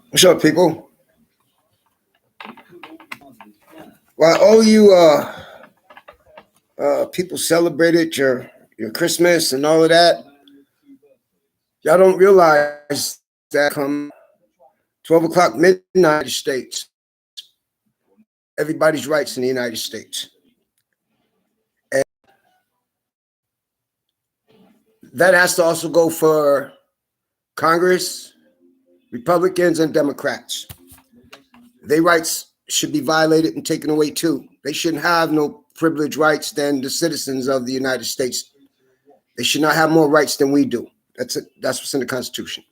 What's up, people? Well, all you people celebrated your Christmas and all of that. Y'all don't realize that come 12 o'clock midnight in the United States, everybody's rights in the United States. And that has to also go for Congress, Republicans, and Democrats. Their rights should be violated and taken away too. They shouldn't have no privileged rights than the citizens of the United States. They should not have more rights than we do. That's it. That's what's in the Constitution.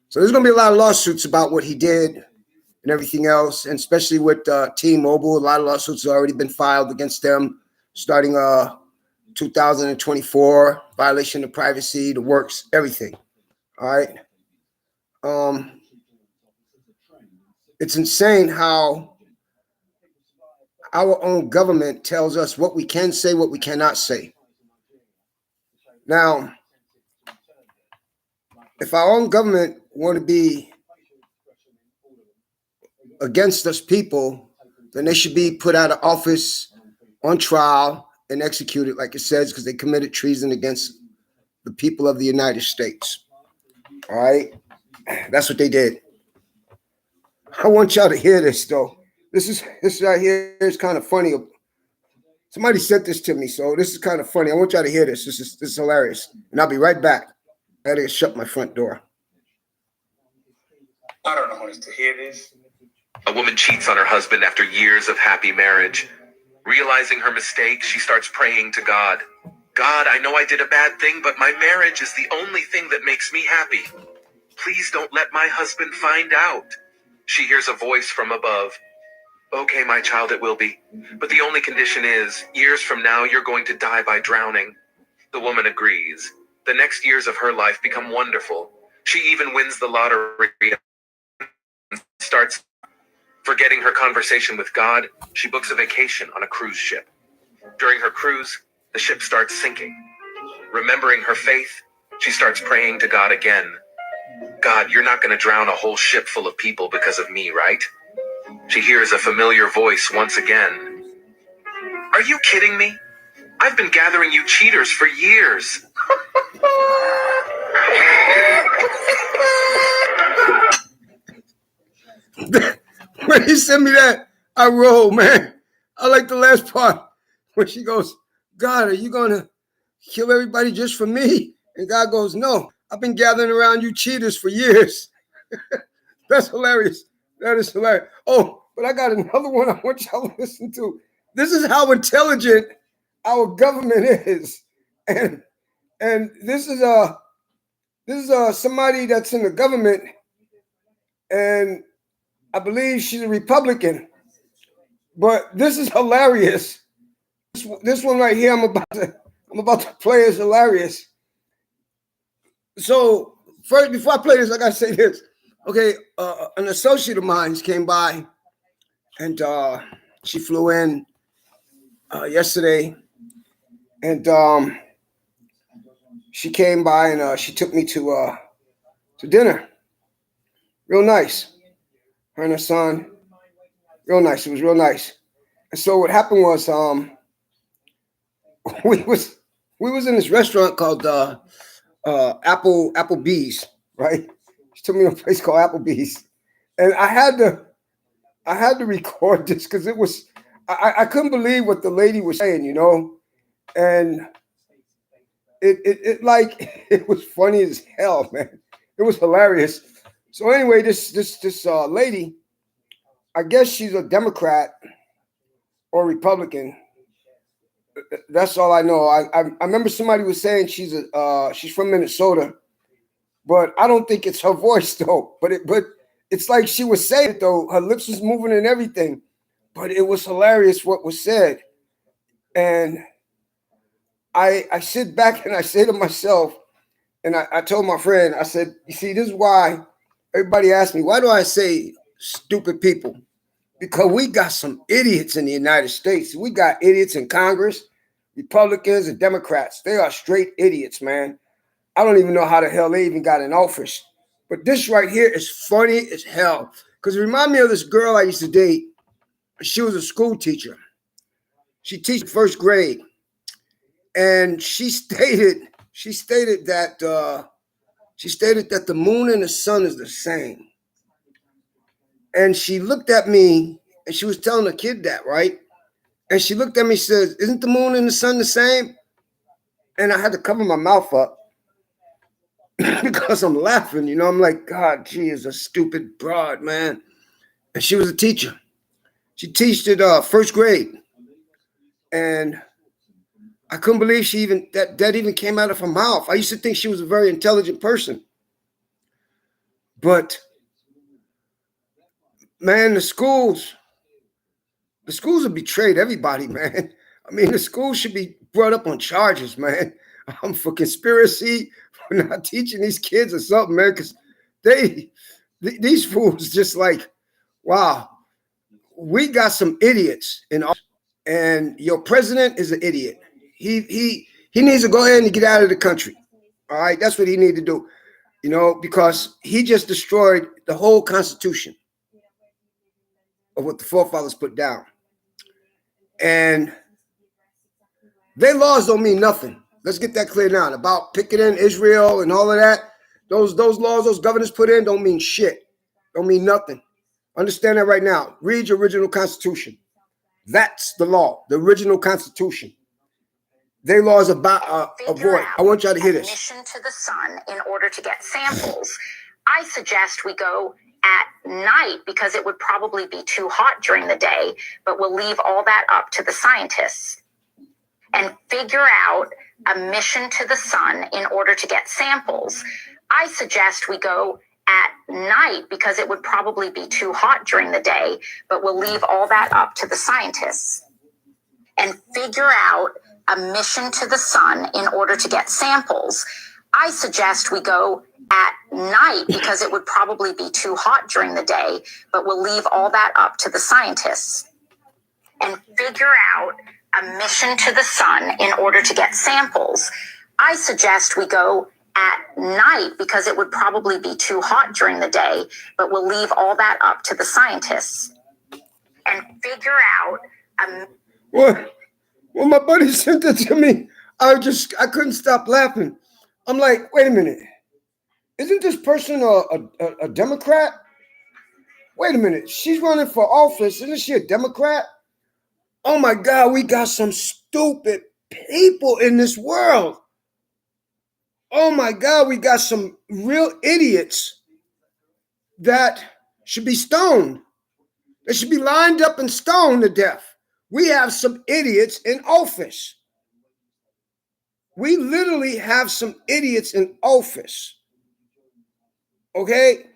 So there's going to be a lot of lawsuits about what he did and everything else, and especially with T-Mobile. A lot of lawsuits have already been filed against them, starting 2024, violation of privacy, the works, everything. All right. It's insane how our own government tells us what we can say, what we cannot say. Now, if our own government want to be against us people, then they should be put out of office, on trial, and executed, like it says, because they committed treason against the people of the United States. All right? That's what they did. I want y'all to hear this, though. This right here is kind of funny. Somebody sent this to me, so this is kind of funny. I want y'all to hear this. This is hilarious. And I'll be right back. I gotta shut my front door. I don't know who needs to hear this. A woman cheats on her husband after years of happy marriage. Realizing her mistake, she starts praying to God. God, I know I did a bad thing, but my marriage is the only thing that makes me happy. Please don't let my husband find out. She hears a voice from above. Okay, my child, it will be. But the only condition is, years from now, you're going to die by drowning. The woman agrees. The next years of her life become wonderful. She even wins the lottery and starts forgetting her conversation with God. She books a vacation on a cruise ship. During her cruise, the ship starts sinking. Remembering her faith, she starts praying to God again. God, you're not going to drown a whole ship full of people because of me, right? She hears a familiar voice once again. Are you kidding me? I've been gathering you cheaters for years. When he sent me that, I roll, man. I like the last part when she goes, God, are you going to kill everybody just for me? And God goes, no, I've been gathering around you cheaters for years. That's hilarious. That is hilarious. Oh, but I got another one I want y'all to listen to. This is how intelligent our government is. And this is somebody that's in the government, and I believe she's a Republican. But this is hilarious. This one right here I'm about to play is hilarious. So first, before I play this, I gotta say this. Okay, an associate of mine came by, and she flew in yesterday, and she came by and she took me to dinner. Real nice. Her and her son. Real nice. It was real nice. And so what happened was we was in this restaurant called Applebee's, right? She took me to a place called Applebee's, and I had to record this because it was I couldn't believe what the lady was saying, you know, and it like it was funny as hell, man. It was hilarious. So anyway, this lady, I guess she's a Democrat or Republican. That's all I know. I remember somebody was saying she's from Minnesota, but I don't think it's her voice though. But it's like she was saying it though. Her lips was moving and everything, but it was hilarious what was said. And I sit back and I say to myself, and I told my friend, I said, you see, this is why everybody asks me, why do I say stupid people? Because we got some idiots in the United States. We got idiots in Congress. Republicans and Democrats, they are straight idiots, man. I don't even know how the hell they even got in office. But this right here is funny as hell. Because it reminds me of this girl I used to date. She was a school teacher. She teaches first grade. And she stated that the moon and the sun is the same. And she looked at me and she was telling the kid that, right? And she looked at me and says, "Isn't the moon and the sun the same?" And I had to cover my mouth up because I'm laughing. You know, I'm like, God, she is a stupid broad, man. And she was a teacher. She taught first grade. And I couldn't believe that even came out of her mouth. I used to think she was a very intelligent person. But man, the schools have betrayed everybody, man. I mean, the schools should be brought up on charges, man. For conspiracy, for not teaching these kids or something, man. Because these fools just like, wow, we got some idiots in office, and your president is an idiot. He needs to go ahead and get out of the country. All right, that's what he needs to do. You know, because he just destroyed the whole Constitution of what the forefathers put down. And their laws don't mean nothing. Let's get that clear now. About picketing Israel and all of that, those laws those governors put in don't mean shit. Don't mean nothing. Understand that right now. Read your original Constitution. That's the law, the original Constitution. Their laws about avoid. I want y'all to hear this. Mission to the sun in order to get samples. I suggest we go at night because it would probably be too hot during the day, but we'll leave all that up to the scientists and figure out a mission to the sun in order to get samples. I suggest we go at night because it would probably be too hot during the day, but we'll leave all that up to the scientists and figure out a mission to the sun in order to get samples. I suggest we go at night because it would probably be too hot during the day, but we'll leave all that up to the scientists and figure out a mission to the sun in order to get samples. I suggest we go at night because it would probably be too hot during the day, but we'll leave all that up to the scientists and figure out a... What? When my buddy sent it to me, I couldn't stop laughing. I'm like, wait a minute. Isn't this person a Democrat? Wait a minute. She's running for office. Isn't she a Democrat? Oh my God, we got some stupid people in this world. Oh my God, we got some real idiots that should be stoned. They should be lined up and stoned to death. We have some idiots in office. We literally have some idiots in office. Okay?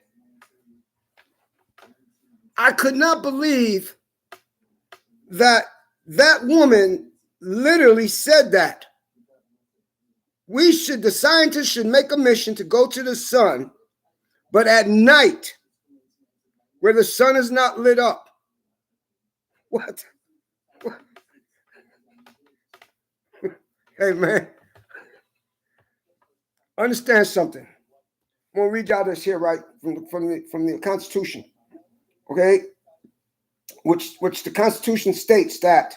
I could not believe that woman literally said that. The scientists should make a mission to go to the sun, but at night, where the sun is not lit up. What? Hey, man, understand something. I'm going to read y'all this here, right, from the Constitution, okay, which the Constitution states that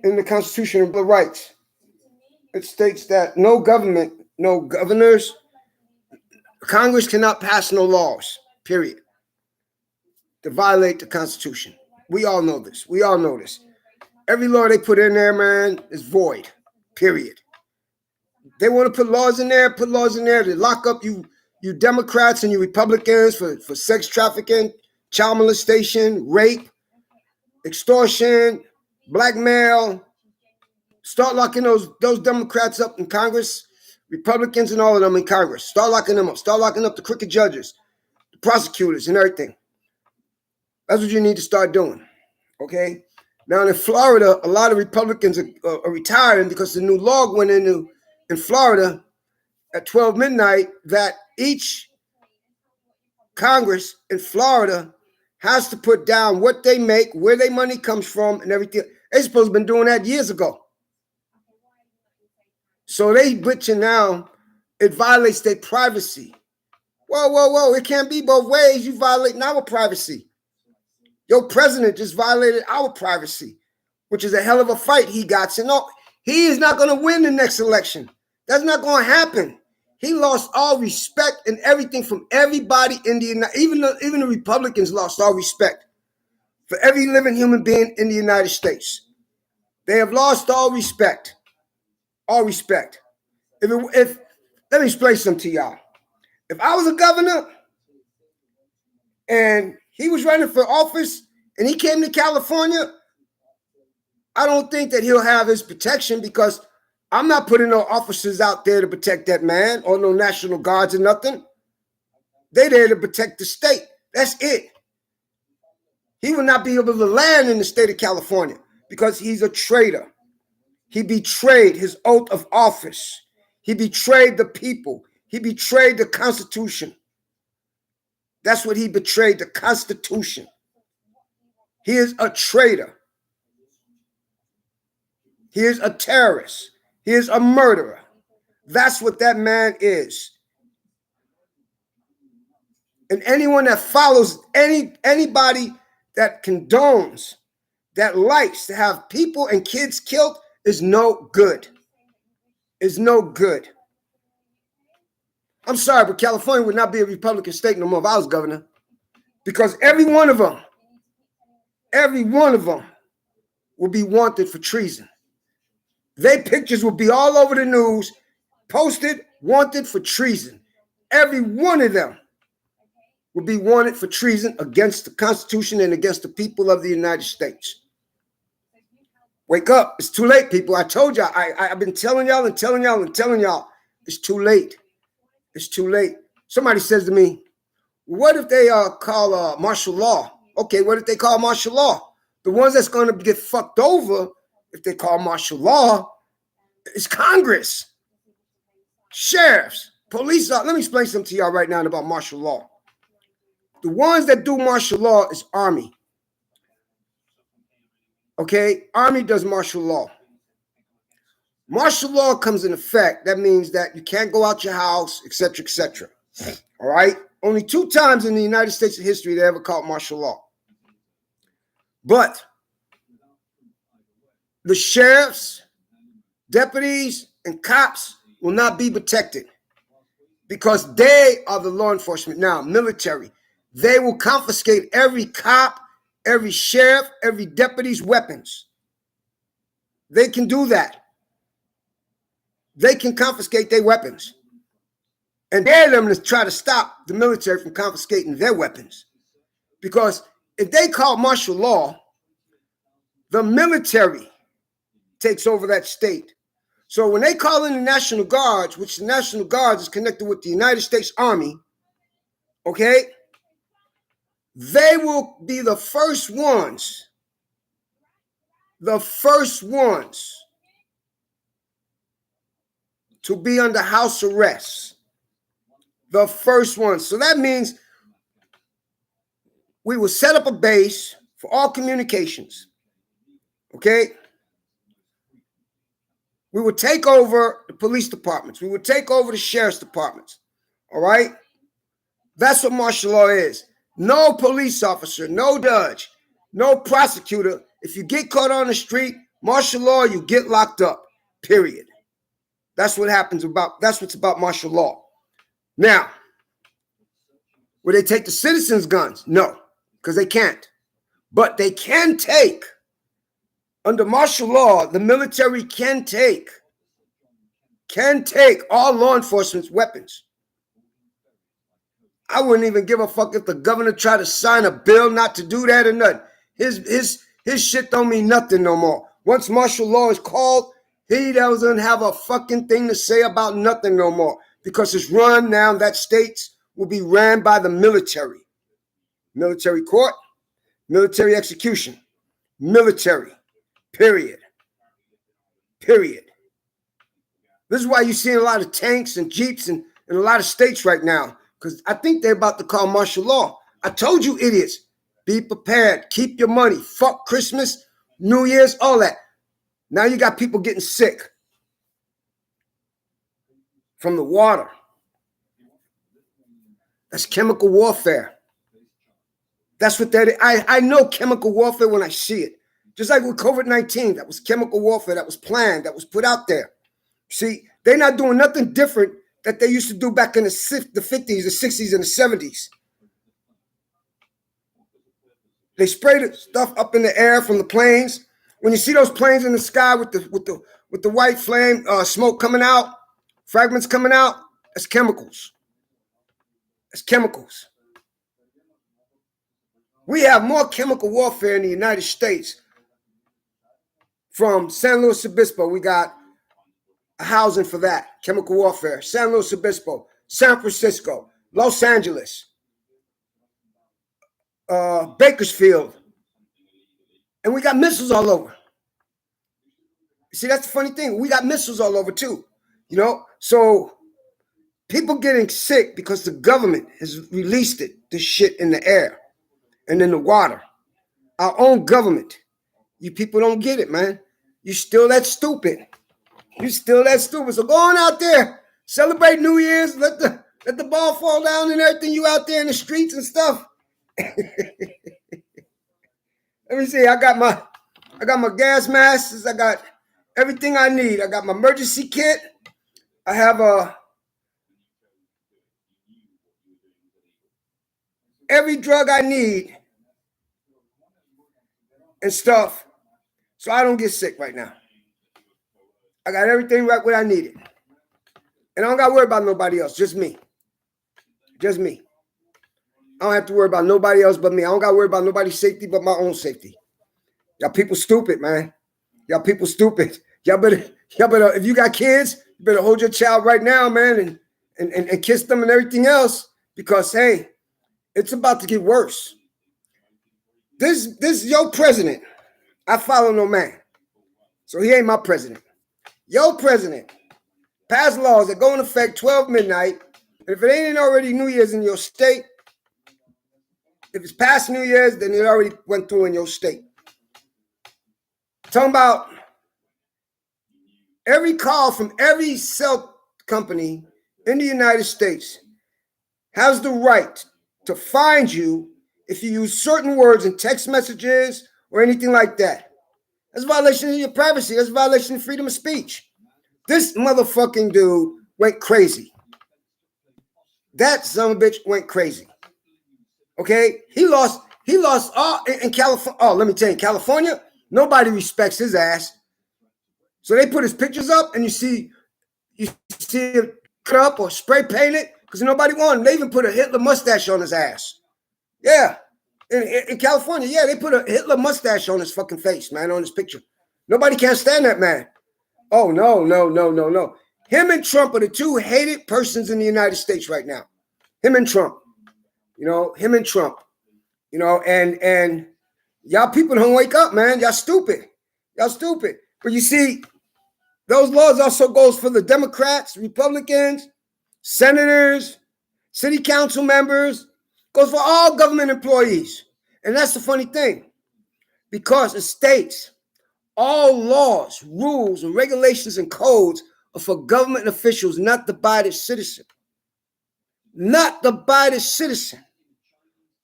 in the Constitution of the Rights, it states that no government, no governors, Congress cannot pass no laws, period, to violate the Constitution. We all know this. We all know this. Every law they put in there, man, is void, period. They want to put laws in there to lock up you Democrats and you Republicans for sex trafficking, child molestation, rape, extortion, blackmail. Start locking those Democrats up in Congress, Republicans and all of them in Congress. Start locking them up. Start locking up the crooked judges, the prosecutors and everything. That's what you need to start doing, okay? Now in Florida, a lot of Republicans are retiring because the new law went in Florida at 12 midnight that each Congress in Florida has to put down what they make, where their money comes from, and everything. They're supposed to have been doing that years ago. So they bitching now. It violates their privacy. Whoa, whoa, whoa. It can't be both ways. You violating our privacy. Your president just violated our privacy, which is a hell of a fight he got. So no, he is not going to win the next election. That's not going to happen. He lost all respect and everything from everybody in the United States. Even the Republicans lost all respect for every living human being in the United States. They have lost all respect. All respect. If let me explain something to y'all. If I was a governor and he was running for office and he came to California, I don't think that he'll have his protection, because I'm not putting no officers out there to protect that man, or no National Guards or nothing. They're there to protect the state. That's it. He will not be able to land in the state of California because he's a traitor. He betrayed his oath of office. He betrayed the people. He betrayed the Constitution. That's what he betrayed, the Constitution. He is a traitor. He is a terrorist. He is a murderer. That's what that man is. And anyone that follows anybody that condones, that likes to have people and kids killed, is no good. Is no good. I'm sorry, but California would not be a Republican state no more if I was governor, because every one of them will be wanted for treason. Their pictures will be all over the news, posted, wanted for treason. Every one of them will be wanted for treason against the Constitution and against the people of the United States. Wake up. It's too late, people. I told y'all. I've been telling y'all and telling y'all and telling y'all. It's too late. It's too late. Somebody says to me, what if they call martial law? Okay, what if they call martial law? The ones that's going to get fucked over if they call martial law is Congress, sheriffs, police. Let me explain something to y'all right now about martial law. The ones that do martial law is Army. Okay, Army does martial law. Martial law comes in effect. That means that you can't go out your house, etc., etc. All right? Only 2 times in the United States history they ever called martial law. But the sheriffs, deputies, and cops will not be protected because they are the law enforcement now, military. They will confiscate every cop, every sheriff, every deputy's weapons. They can do that. They can confiscate their weapons. And dare them to try to stop the military from confiscating their weapons. Because if they call martial law, the military takes over that state. So when they call in the National Guards, which the National Guards is connected with the United States Army, okay, they will be the first ones to be under house arrest. The first ones. So that means we will set up a base for all communications. Okay? We would take over the police departments. We would take over the sheriff's departments. All right? That's what martial law is. No police officer, no judge, no prosecutor. If you get caught on the street, martial law, you get locked up. Period. That's what happens that's what's about martial law. Now, will they take the citizens' guns? No, because they can't. But they can take, under martial law, the military can take all law enforcement's weapons. I wouldn't even give a fuck if the governor tried to sign a bill not to do that or nothing. His shit don't mean nothing no more. Once martial law is called, he doesn't have a fucking thing to say about nothing no more, because it's run now, that states will be ran by the military. Military court, military execution, military, period. Period. This is why you're seeing a lot of tanks and jeeps in a lot of states right now, because I think they're about to call martial law. I told you idiots, Be prepared. Keep your money. Fuck Christmas, New Year's, all that. Now you got people getting sick from the water. That's chemical warfare. That's what that is. I know chemical warfare when I see it. Just like with COVID-19, that was chemical warfare, that was planned, that was put out there. See, they're not doing nothing different that they used to do back in the 50s, the 60s, and the 70s. They spray the stuff up in the air from the planes. When you see those planes in the sky with the white flame, smoke coming out, fragments coming out, that's chemicals. That's chemicals. We have more chemical warfare in the United States. From San Luis Obispo, we got a housing for that, chemical warfare. San Luis Obispo, San Francisco, Los Angeles, Bakersfield. And we got missiles all over. See, that's the funny thing. We got missiles all over too, you know? So people getting sick because the government has released this shit in the air and in the water. Our own government. You people don't get it, man. You still that stupid. You still that stupid. So go on out there, celebrate New Year's, let the ball fall down and everything. You out there in the streets and stuff. Let me see. I got my gas masks. I got everything I need. I got my emergency kit. I have every drug I need and stuff, so I don't get sick right now. I got everything right where I need it. And I don't got to worry about nobody else, just me. Just me. I don't have to worry about nobody else but me. I don't got to worry about nobody's safety but my own safety. Y'all people stupid, man. Y'all people stupid. Y'all better, if you got kids, you better hold your child right now, man, and kiss them and everything else, because, hey, it's about to get worse. This is your president. I follow no man. So he ain't my president. Your president passed laws that go in effect 12 midnight. And if it ain't already New Year's in your state, if it's past New Year's, then it already went through in your state. Talking about every call from every cell company in the United States has the right to find you if you use certain words in text messages or anything like that. That's a violation of your privacy. That's a violation of freedom of speech. This motherfucking dude went crazy. That son of a bitch went crazy. Okay? He lost all in California. Oh, let me tell you, California, nobody respects his ass. So they put his pictures up and you see him cut up or spray painted because nobody wanted him. They even put a Hitler mustache on his ass. Yeah. In California, yeah, they put a Hitler mustache on his fucking face, man, on his picture. Nobody can't stand that man. Oh, no. Him and Trump are the two hated persons in the United States right now. Him and Trump. You know, him and Trump. You know, and y'all people don't wake up, man. Y'all stupid. Y'all stupid. But you see, those laws also goes for the Democrats, Republicans, senators, city council members, goes for all government employees. And that's the funny thing, because it states all laws, rules, and regulations and codes are for government officials, not the abiding citizen. Not the abiding citizen.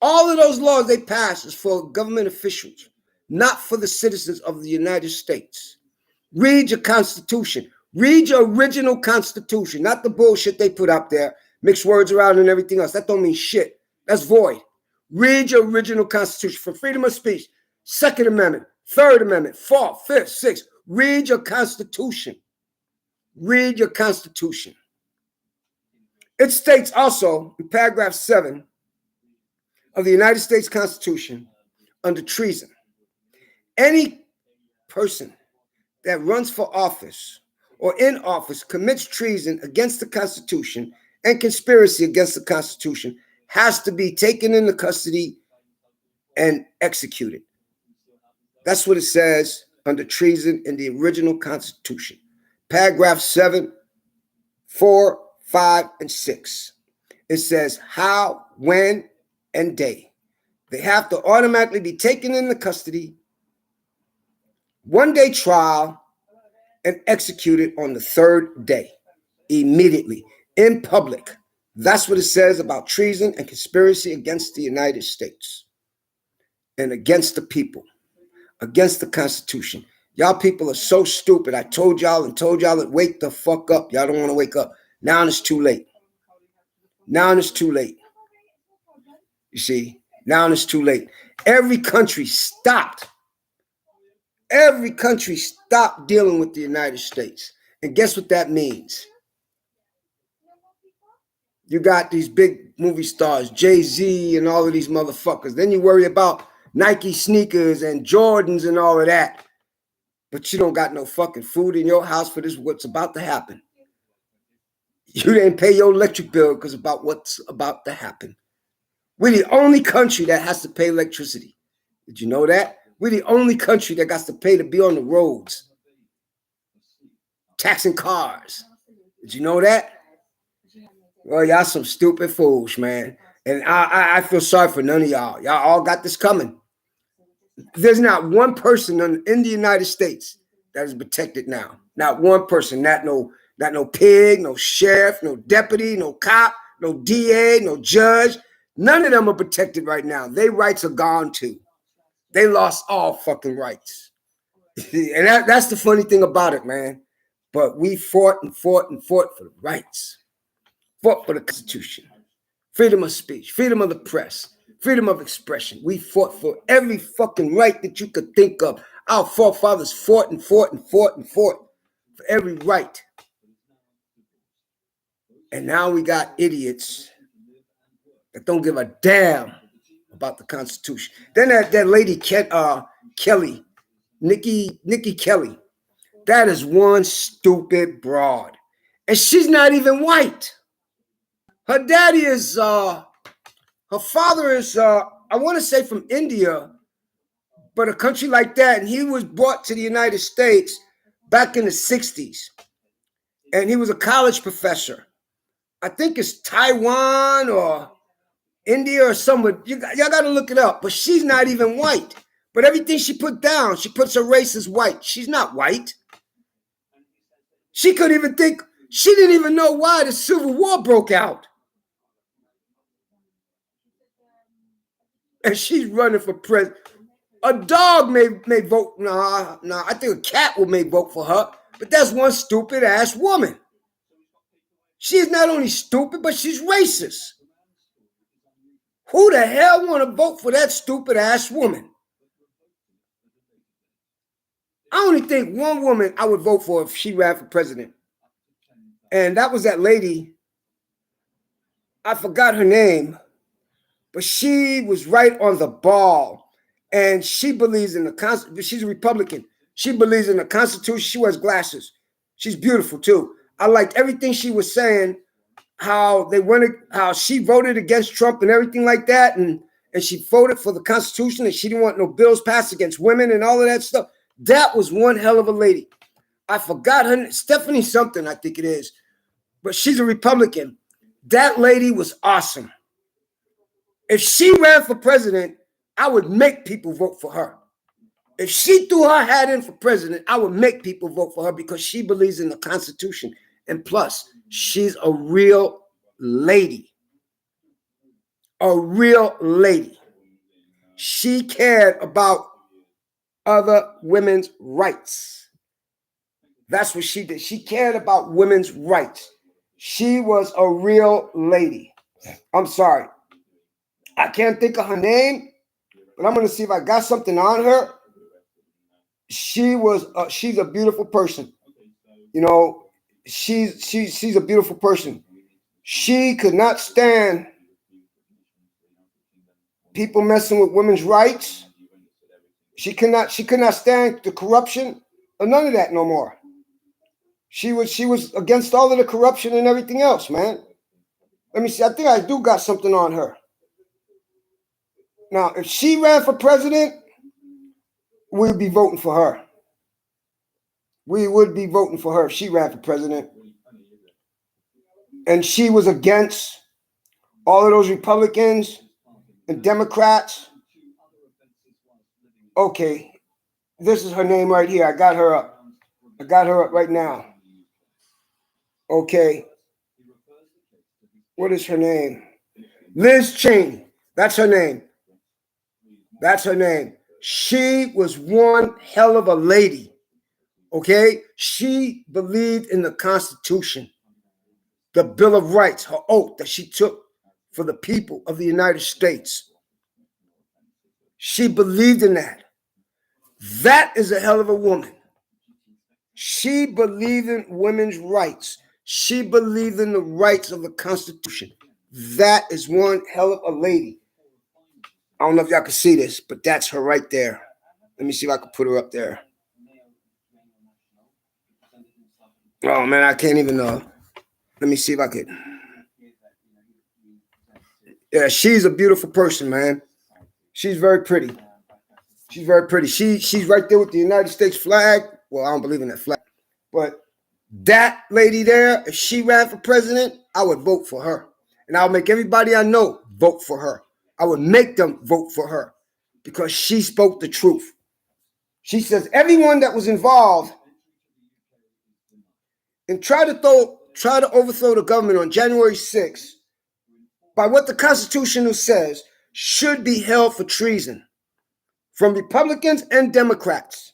All of those laws they pass is for government officials, not for the citizens of the United States. Read your Constitution. Read your original Constitution, not the bullshit they put up there, mix words around and everything else. That don't mean shit. That's void. Read your original Constitution for freedom of speech. Second Amendment, Third Amendment, Fourth, Fifth, Sixth. Read your Constitution. Read your Constitution. It states also in paragraph 7 of the United States Constitution under treason, any person that runs for office or in office commits treason against the Constitution and conspiracy against the Constitution has to be taken into custody and executed. That's what it says under treason in the original Constitution. Paragraph 7, 4, 5, and 6. It says how, when, and day. They have to automatically be taken into custody, one-day trial, and executed on the third day, immediately, in public. That's what it says about treason and conspiracy against the United States and against the people, against the Constitution. Y'all people are so stupid. I told y'all that wake the fuck up. Y'all don't want to wake up. Now it's too late. Now it's too late. You see, now it's too late. Every country stopped. Every country stopped dealing with the United States. And guess what that means? You got these big movie stars, Jay-Z and all of these motherfuckers. Then you worry about Nike sneakers and Jordans and all of that. But you don't got no fucking food in your house for this, what's about to happen. You didn't pay your electric bill because about what's about to happen. We're the only country that has to pay electricity. Did you know that? We're the only country that got to pay to be on the roads. Taxing cars. Did you know that? Well, y'all some stupid fools, man. And I feel sorry for none of y'all. Y'all all got this coming. There's not one person in the United States that is protected now. Not one person. Not no pig, no sheriff, no deputy, no cop, no DA, no judge. None of them are protected right now. Their rights are gone too. They lost all fucking rights. And that's the funny thing about it, man. But we fought for the rights. Fought for the Constitution. Freedom of speech, freedom of the press, freedom of expression. We fought for every fucking right that you could think of. Our forefathers fought for every right. And now we got idiots that don't give a damn about the Constitution. Then that lady Kelly, Nikki Kelly, that is one stupid broad. And she's not even white. Her daddy is, her father is, I want to say from India, but a country like that. And he was brought to the United States back in the 60s. And he was a college professor. I think it's Taiwan or India or somewhere. Y'all got to look it up. But she's not even white. But everything she put down, she puts her race as white. She's not white. She couldn't even think, she didn't even know why the Civil War broke out. And she's running for president. A dog may vote. Nah, I think a cat may vote for her. But that's one stupid ass woman. She is not only stupid, but she's racist. Who the hell want to vote for that stupid ass woman? I only think one woman I would vote for if she ran for president. And that was that lady. I forgot her name. But she was right on the ball. And she believes in the Constitution. She's a Republican. She believes in the Constitution. She wears glasses. She's beautiful too. I liked everything she was saying, how she voted against Trump and everything like that. And she voted for the Constitution and she didn't want no bills passed against women and all of that stuff. That was one hell of a lady. I forgot her name, Stephanie something, I think it is. But she's a Republican. That lady was awesome. If she ran for president, I would make people vote for her. If she threw her hat in for president, I would make people vote for her because she believes in the Constitution. And plus, she's a real lady. A real lady. She cared about other women's rights. That's what she did. She cared about women's rights. She was a real lady. I'm sorry. I can't think of her name, but I'm going to see if I got something on her. She's a beautiful person. You know, she's a beautiful person. She could not stand people messing with women's rights. She could not stand the corruption or none of that no more. She was against all of the corruption and everything else, man. Let me see. I think I do got something on her. Now, if she ran for president, we'd be voting for her. We would be voting for her if she ran for president. And she was against all of those Republicans and Democrats Okay, this is her name right here. I got her up. I got her up right now. Okay. What is her name? Liz Cheney. That's her name. That's her name. She was one hell of a lady. Okay? She believed in the Constitution, the Bill of Rights, her oath that she took for the people of the United States. She believed in that. That is a hell of a woman. She believed in women's rights. She believed in the rights of the Constitution. That is one hell of a lady. I don't know if y'all can see this, but that's her right there. Let me see if I can put her up there. Oh, man, I can't even let me see if I could. Yeah, she's a beautiful person, man. She's very pretty. She's very pretty. She's right there with the United States flag. Well, I don't believe in that flag. But that lady there, if she ran for president, I would vote for her. And I'll make everybody I know vote for her. I would make them vote for her because she spoke the truth. She says everyone that was involved and try to overthrow the government on January 6th by what the Constitution says should be held for treason. From Republicans and Democrats,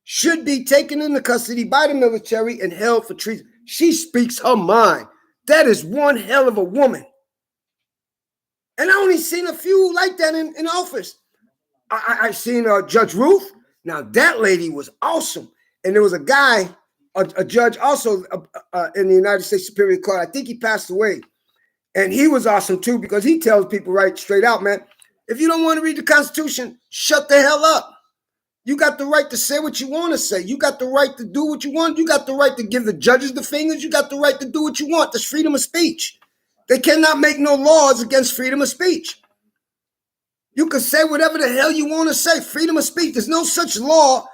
should be taken into custody by the military and held for treason. She speaks her mind. That is one hell of a woman. And I only seen a few like that in office. I seen Judge Ruth. Now, that lady was awesome. And there was a guy, a judge also in the United States Superior Court. I think he passed away. And he was awesome, too, because he tells people right straight out, man, if you don't want to read the Constitution, shut the hell up. You got the right to say what you want to say. You got the right to do what you want. You got the right to give the judges the fingers. You got the right to do what you want. That's freedom of speech. They cannot make no laws against freedom of speech. You can say whatever the hell you want to say. Freedom of speech. There's no such law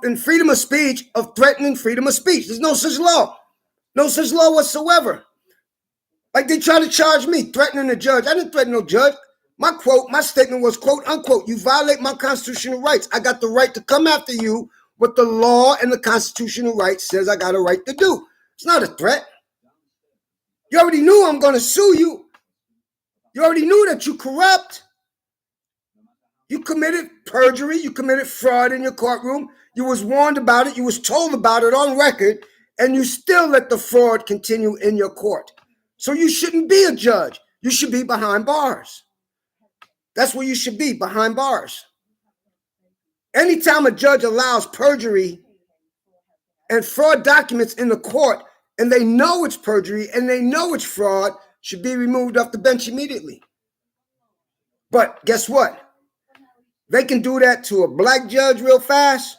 in freedom of speech of threatening freedom of speech. There's no such law. No such law whatsoever. Like they try to charge me threatening a judge. I didn't threaten no judge. My statement was, quote, unquote, you violate my constitutional rights. I got the right to come after you what the law and the constitutional rights says I got a right to do. It's not a threat. You already knew I'm going to sue you. You already knew that you corrupt. You committed perjury. You committed fraud in your courtroom. You was warned about it. You was told about it on record. And you still let the fraud continue in your court. So you shouldn't be a judge. You should be behind bars. That's where you should be, behind bars. Anytime a judge allows perjury and fraud documents in the court, and they know it's perjury and they know it's fraud, should be removed off the bench immediately. But guess what? They can do that to a black judge real fast.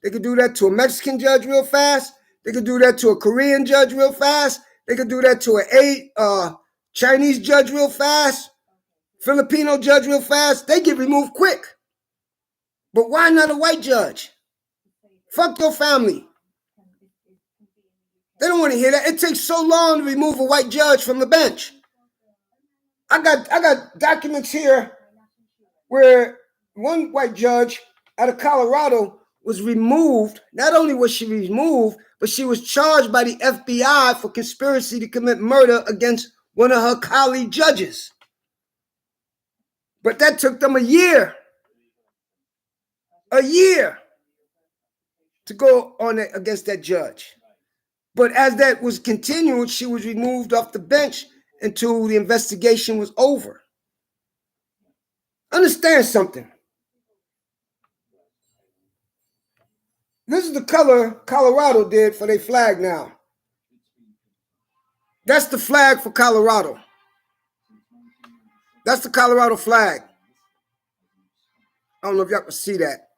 They can do that to a Mexican judge real fast. They can do that to a Korean judge real fast. They can do that to a Chinese judge real fast. Filipino judge real fast. They get removed quick. But why not a white judge? Fuck your family. They don't want to hear that. It takes so long to remove a white judge from the bench. I got documents here where one white judge out of Colorado was removed. Not only was she removed, but she was charged by the FBI for conspiracy to commit murder against one of her colleague judges. But that took them a year to go on it against that judge. But as that was continued, she was removed off the bench until the investigation was over. Understand something. This is the color Colorado did for their flag now. That's the flag for Colorado. That's the Colorado flag. I don't know if y'all can see that.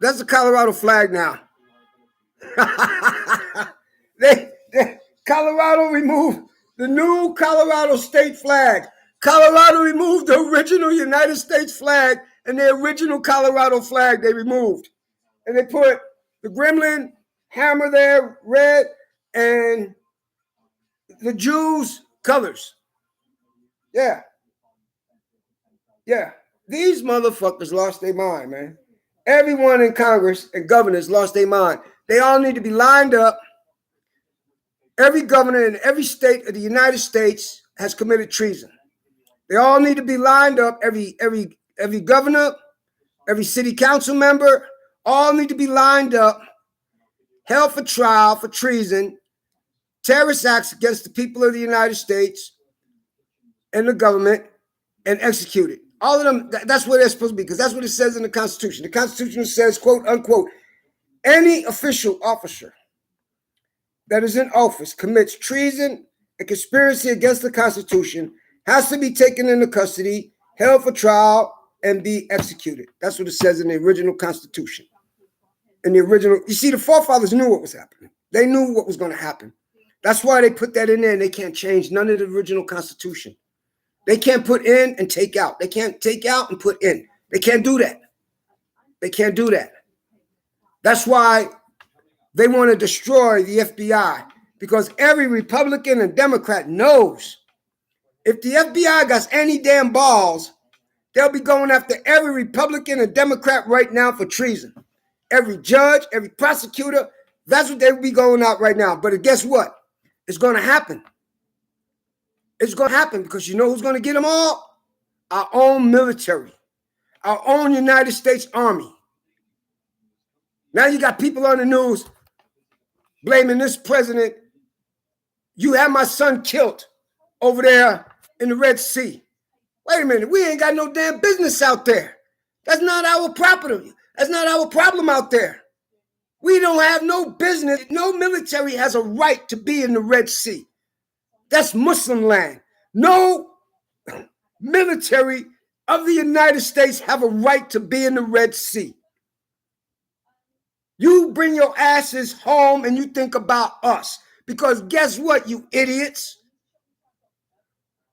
That's the Colorado flag now. Colorado removed the new Colorado state flag. Colorado removed the original United States flag and the original Colorado flag they removed. And they put the gremlin hammer there, red, and the Jews' colors. Yeah. These motherfuckers lost their mind, man. Everyone in Congress and governors lost their mind. They all need to be lined up. Every governor in every state of the United States has committed treason. They all need to be lined up. Every governor, every city council member, all need to be lined up, held for trial for treason, terrorist acts against the people of the United States and the government, and executed. All of them, that's what they're supposed to be, because that's what it says in the Constitution. The Constitution says, quote, unquote, any official officer that is in office commits treason and conspiracy against the Constitution has to be taken into custody, held for trial, and be executed. That's what it says in the original Constitution. In the original, you see, the forefathers knew what was happening. They knew what was going to happen. That's why they put that in there, and they can't change none of the original Constitution. They can't put in and take out. They can't take out and put in. They can't do that. They can't do that. That's why they want to destroy the FBI, because every Republican and Democrat knows if the FBI got any damn balls, they'll be going after every Republican and Democrat right now for treason. Every judge, every prosecutor, that's what they will be going out right now. But guess what? It's going to happen. It's going to happen, because you know who's going to get them all? Our own military, our own United States Army. Now you got people on the news blaming this president. You had my son killed over there in the Red Sea. Wait a minute, we ain't got no damn business out there. That's not our property. That's not our problem out there. We don't have no business. No military has a right to be in the Red Sea. That's Muslim land. No military of the United States have a right to be in the Red Sea. You bring your asses home and you think about us. Because guess what, you idiots?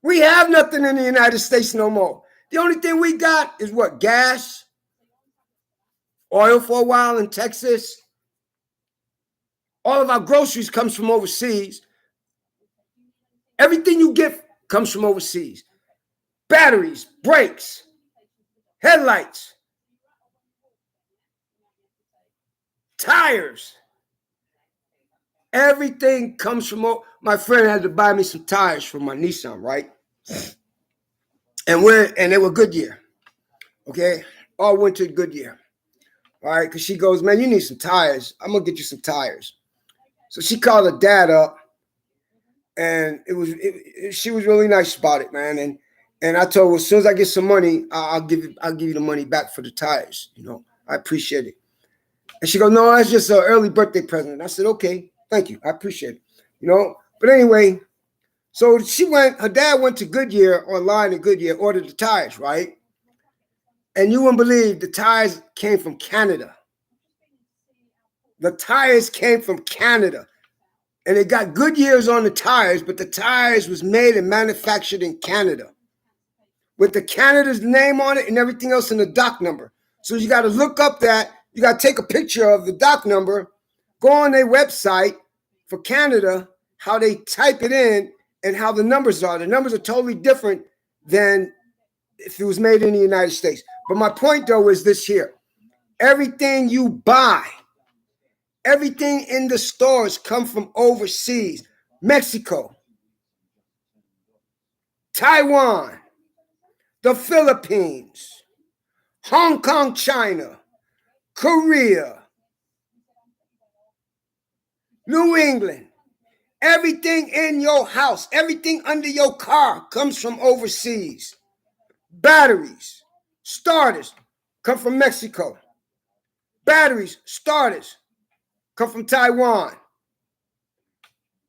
We have nothing in the United States no more. The only thing we got is what? Gas, oil for a while in Texas. All of our groceries comes from overseas. Everything you get comes from overseas. Batteries, brakes, headlights, tires. Everything comes from, my friend had to buy me some tires for my Nissan, right? And they were Goodyear, okay? All winter Goodyear, all right? Because she goes, man, you need some tires. I'm going to get you some tires. So she called her dad up, and she was really nice about it, man. And I told her, as soon as I get some money, I'll give you the money back for the tires. You know, I appreciate it. And she goes, no, that's just an early birthday present. I said, okay, thank you. I appreciate it. You know, but anyway, so her dad went to Goodyear online at Goodyear, ordered the tires, right? And you wouldn't believe the tires came from Canada. The tires came from Canada. And they got Goodyears on the tires, but the tires was made and manufactured in Canada, with the Canada's name on it and everything else and the doc number. So you got to look up that. You got to take a picture of the doc number, go on their website for Canada, how they type it in and how the numbers are. The numbers are totally different than if it was made in the United States. But my point, though, is this here. Everything you buy, everything in the stores come from overseas. Mexico, Taiwan, the Philippines, Hong Kong, China, Korea, New England. Everything in your house, everything under your car comes from overseas. Batteries, starters come from Mexico. Batteries, starters come from Taiwan.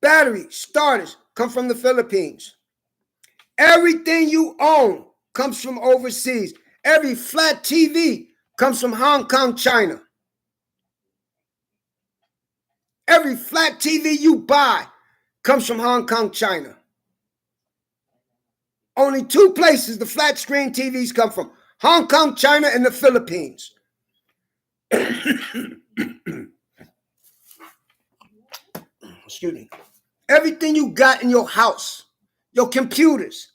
Battery starters come from the Philippines. Everything you own comes from overseas. Every flat TV comes from Hong Kong, China. Every flat TV you buy comes from Hong Kong, China. Only two places the flat screen TVs come from: Hong Kong, China, and the Philippines. Excuse me. Everything you got in your house, your computers,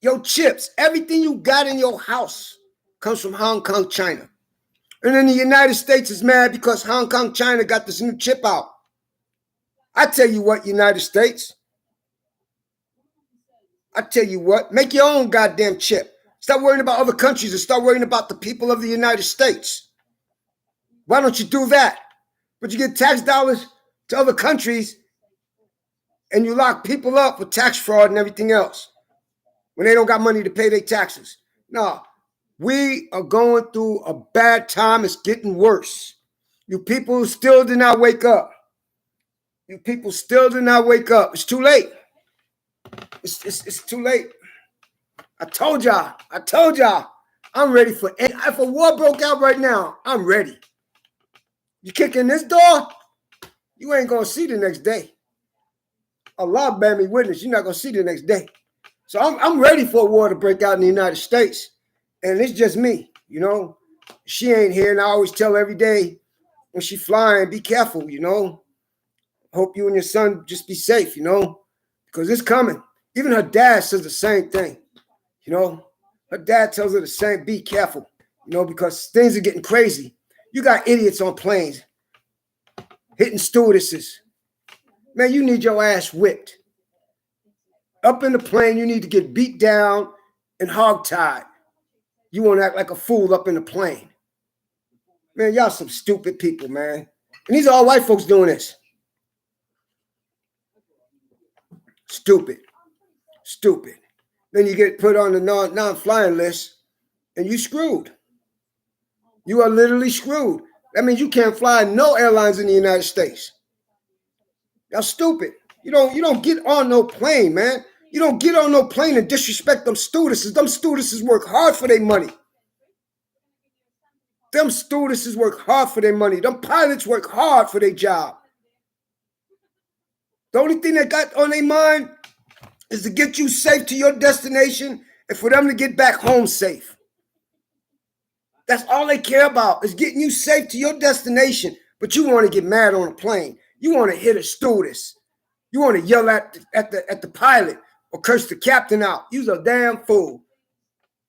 your chips, everything you got in your house comes from Hong Kong, China. And then the United States is mad because Hong Kong, China got this new chip out. I tell you what, United States. I tell you what, make your own goddamn chip. Stop worrying about other countries and start worrying about the people of the United States. Why don't you do that? But you get tax dollars to other countries and you lock people up for tax fraud and everything else when they don't got money to pay their taxes. No, we are going through a bad time. It's getting worse. You people still did not wake up. You people still did not wake up. It's too late. It's too late. I told y'all. I'm ready for it. If a war broke out right now, I'm ready. You kick in this door, you ain't going to see the next day. Allah bear me witness, you're not going to see the next day. So I'm ready for a war to break out in the United States. And it's just me, you know. She ain't here, and I always tell her every day when she flying, be careful, you know. Hope you and your son just be safe, you know, because it's coming. Even her dad says the same thing, you know. Her dad tells her the same, be careful, you know, because things are getting crazy. You got idiots on planes hitting stewardesses. Man, you need your ass whipped. Up in the plane, you need to get beat down and hogtied. You want to act like a fool up in the plane. Man, y'all some stupid people, man. And these are all white folks doing this. Stupid. Then you get put on the non-flying list and you screwed. You are literally screwed. That means you can't fly no airlines in the United States. Y'all stupid. You don't get on no plane, man. You don't get on no plane and disrespect them stewardesses. Them stewardesses work hard for their money. Them stewardesses work hard for their money. Them pilots work hard for their job. The only thing they got on their mind is to get you safe to your destination and for them to get back home safe. That's all they care about is getting you safe to your destination. But you want to get mad on a plane. You want to hit a stewardess. You want to yell at the pilot or curse the captain out. You's a damn fool.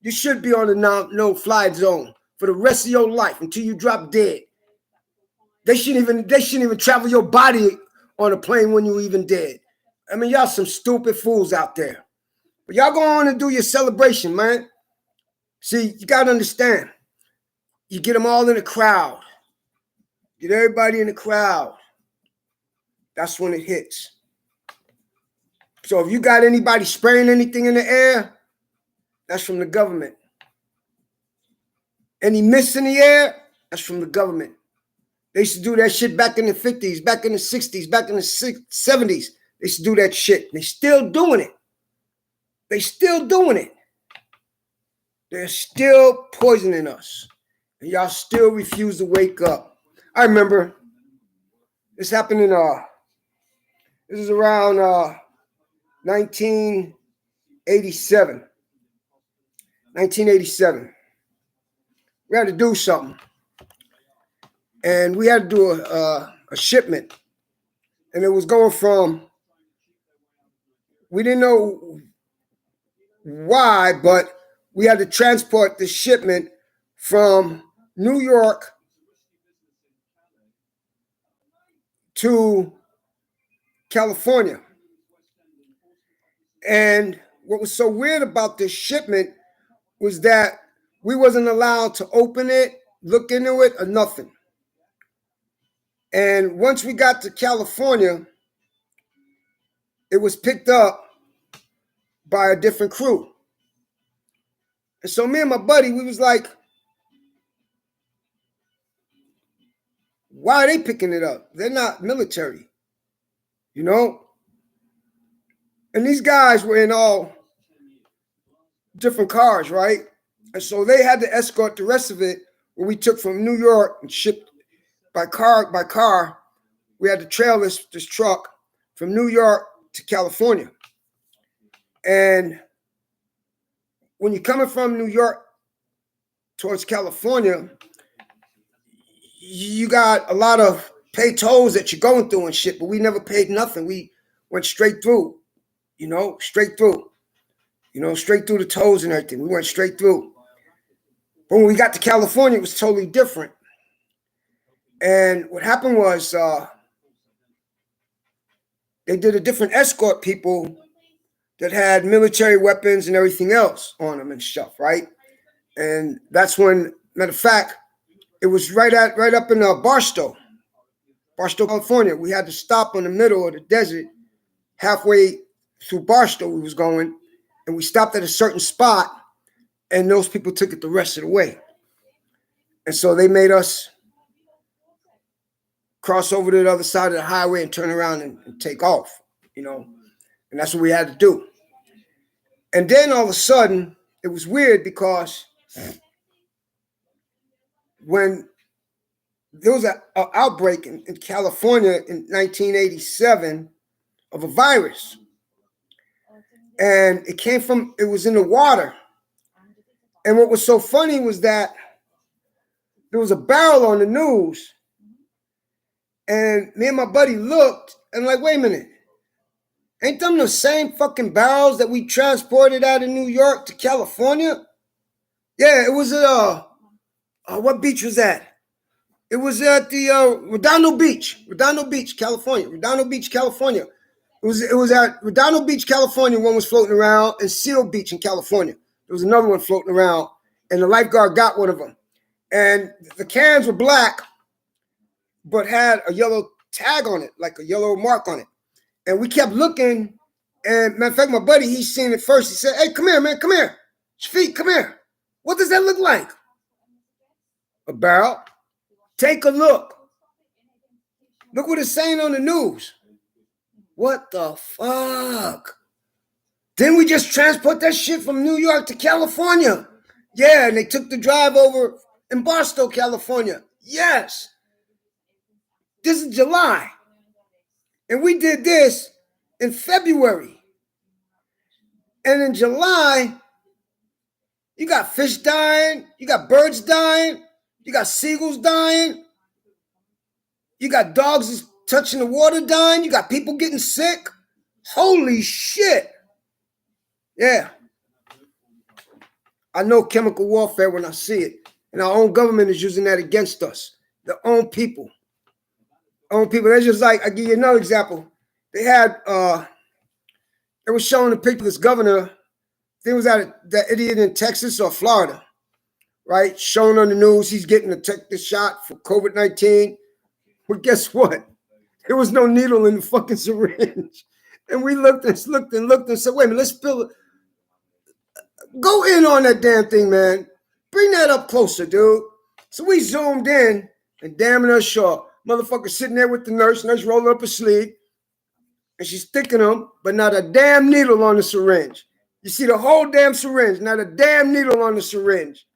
You should be on the no-fly zone for the rest of your life until you drop dead. They shouldn't even travel your body on a plane when you even dead. I mean, y'all some stupid fools out there. But y'all go on and do your celebration, man. See, you got to understand. You get them all in the crowd. Get everybody in the crowd. That's when it hits. So if you got anybody spraying anything in the air, that's from the government. Any mist in the air, that's from the government. They used to do that shit back in the 50s, back in the 60s, back in the 70s. They used to do that shit. They still doing it. They still doing it. They're still poisoning us. And y'all still refuse to wake up. I remember this happened in this is around 1987. 1987. We had to do something. And we had to do a shipment. And it was going from, we didn't know why, but we had to transport the shipment from New York to California. And what was so weird about this shipment was that we wasn't allowed to open it, look into it, or nothing. And once we got to California, it was picked up by a different crew. And so me and my buddy, we was like, why are they picking it up? They're not military, you know? And these guys were in all different cars, right? And so they had to escort the rest of it, what we took from New York and shipped by car. We had to trail this truck from New York to California. And when you're coming from New York towards California, you got a lot of pay tolls that you're going through and shit, but we never paid nothing. We went straight through, straight through the tolls and everything. We went straight through. But when we got to California, it was totally different. And what happened was they did a different escort people that had military weapons and everything else on them and stuff, right? And that's when, matter of fact, it was right up in Barstow, California. We had to stop in the middle of the desert, halfway through Barstow we was going, and we stopped at a certain spot, and those people took it the rest of the way. And so they made us cross over to the other side of the highway and turn around and take off, you know, and that's what we had to do. And then all of a sudden, it was weird because when there was an outbreak in California in 1987 of a virus, and it was in the water. And what was so funny was that there was a barrel on the news, and me and my buddy looked, and like, wait a minute, ain't them the same fucking barrels that we transported out of New York to California? Yeah, it was at, what beach was that? It was at the Redondo Beach, California. It was at Redondo Beach, California. One was floating around, and Seal Beach in California. There was another one floating around, and the lifeguard got one of them. And the cans were black, but had a yellow tag on it, like a yellow mark on it. And we kept looking, and matter of fact, my buddy, he seen it first. He said, "Hey, come here, man, come here. Shafiq, come here. What does that look like?" A barrel. Take a look. Look what it's saying on the news. What the fuck? Didn't we just transport that shit from New York to California? Yeah, and they took the drive over in Barstow, California. Yes. This is July. And we did this in February. And in July, you got fish dying, you got birds dying, you got seagulls dying, you got dogs touching the water dying, you got people getting sick. Holy shit. Yeah. I know chemical warfare when I see it. And our own government is using that against us. Their own people. That's just like, I give you another example. They were showing a picture of this governor. I think it was that idiot in Texas or Florida, right? Showing on the news, he's getting the shot for COVID-19. But guess what? There was no needle in the fucking syringe. And we looked and said, wait a minute, let's go in on that damn thing, man. Bring that up closer, dude. So we zoomed in, and damn it, sure. Motherfucker sitting there with the nurse rolling up her sleeve, and she's sticking them, but not a damn needle on the syringe. You see the whole damn syringe, not a damn needle on the syringe.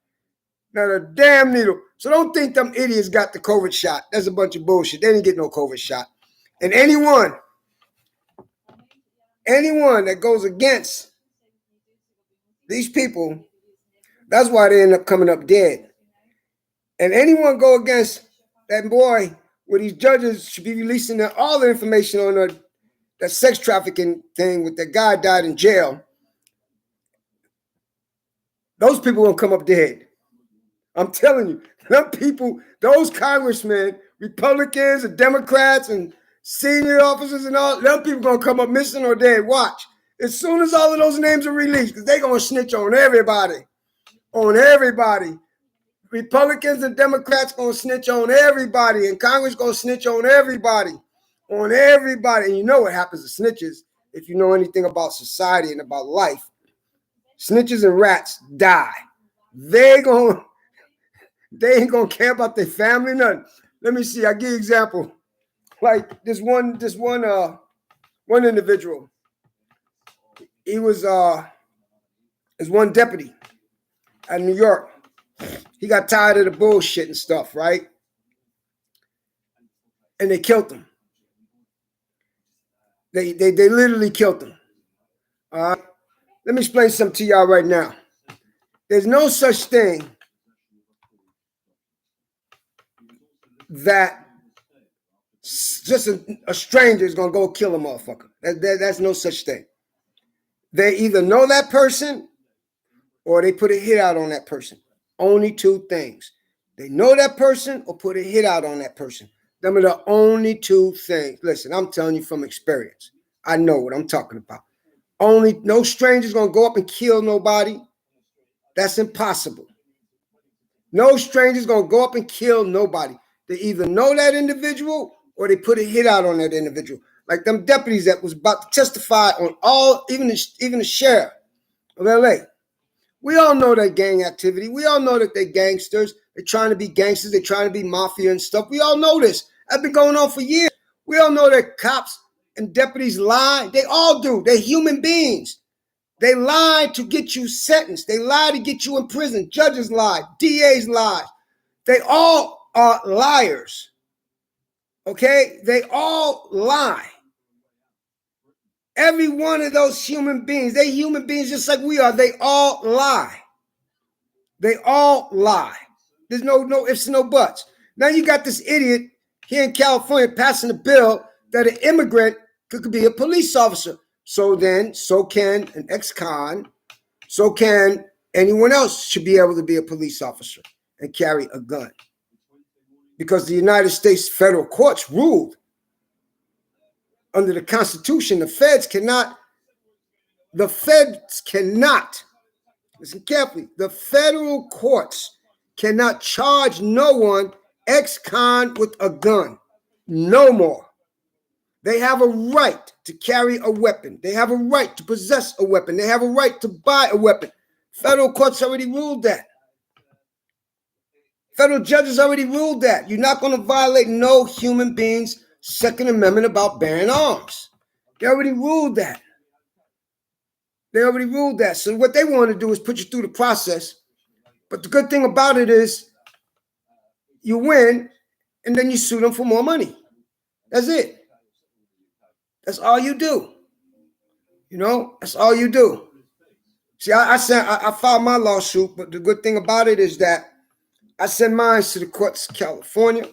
Not a damn needle. So don't think them idiots got the COVID shot. That's a bunch of bullshit. They didn't get no COVID shot. And anyone that goes against these people, that's why they end up coming up dead. And anyone go against that boy, where these judges should be releasing all the information on that sex trafficking thing with that guy died in jail, those people won't come up dead. I'm telling you, them people, those congressmen, Republicans and Democrats and senior officers and all, them people gonna come up missing or dead. Watch. As soon as all of those names are released, because they're gonna snitch on everybody. On everybody. Republicans and Democrats gonna snitch on everybody, and Congress gonna snitch on everybody. On everybody. And you know what happens to snitches if you know anything about society and about life. Snitches and rats die. They ain't gonna care about their family, nothing. Let me see. I'll give you an example. Like this one individual. He was his one deputy at New York. He got tired of the bullshit and stuff, right? And they killed him. They literally killed him. All right. Let me explain something to y'all right now. There's no such thing that just a stranger is gonna go kill a motherfucker. That's no such thing. They either know that person or they put a hit out on that person. Only two things. They know that person or put a hit out on that person. Them are the only two things. Listen, I'm telling you from experience. I know what I'm talking about. No stranger's gonna go up and kill nobody. That's impossible. No stranger's gonna go up and kill nobody. They either know that individual or they put a hit out on that individual. Like them deputies that was about to testify on even the sheriff of LA. We all know that gang activity. We all know that they gangsters. They're trying to be gangsters. They're trying to be mafia and stuff. We all know this. That's been going on for years. We all know that cops and deputies lie. They all do. They're human beings. They lie to get you sentenced. They lie to get you in prison. Judges lie. DAs lie. They all are liars. Okay? They all lie. Every one of those human beings, they're human beings just like we are. They all lie. They all lie. There's no ifs, no buts. Now you got this idiot here in California passing a bill that an immigrant could be a police officer. So can an ex-con, so can anyone else should be able to be a police officer and carry a gun. Because the United States federal courts ruled under the Constitution, the feds cannot, listen carefully, the federal courts cannot charge no one ex-con with a gun. No more. They have a right to carry a weapon. They have a right to possess a weapon. They have a right to buy a weapon. Federal courts already ruled that. Federal judges already ruled that. You're not going to violate no human being's Second Amendment about bearing arms. They already ruled that. So what they want to do is put you through the process. But the good thing about it is you win and then you sue them for more money. That's it. That's all you do. That's all you do. See, I filed my lawsuit, but the good thing about it is that I send mine to the courts of California.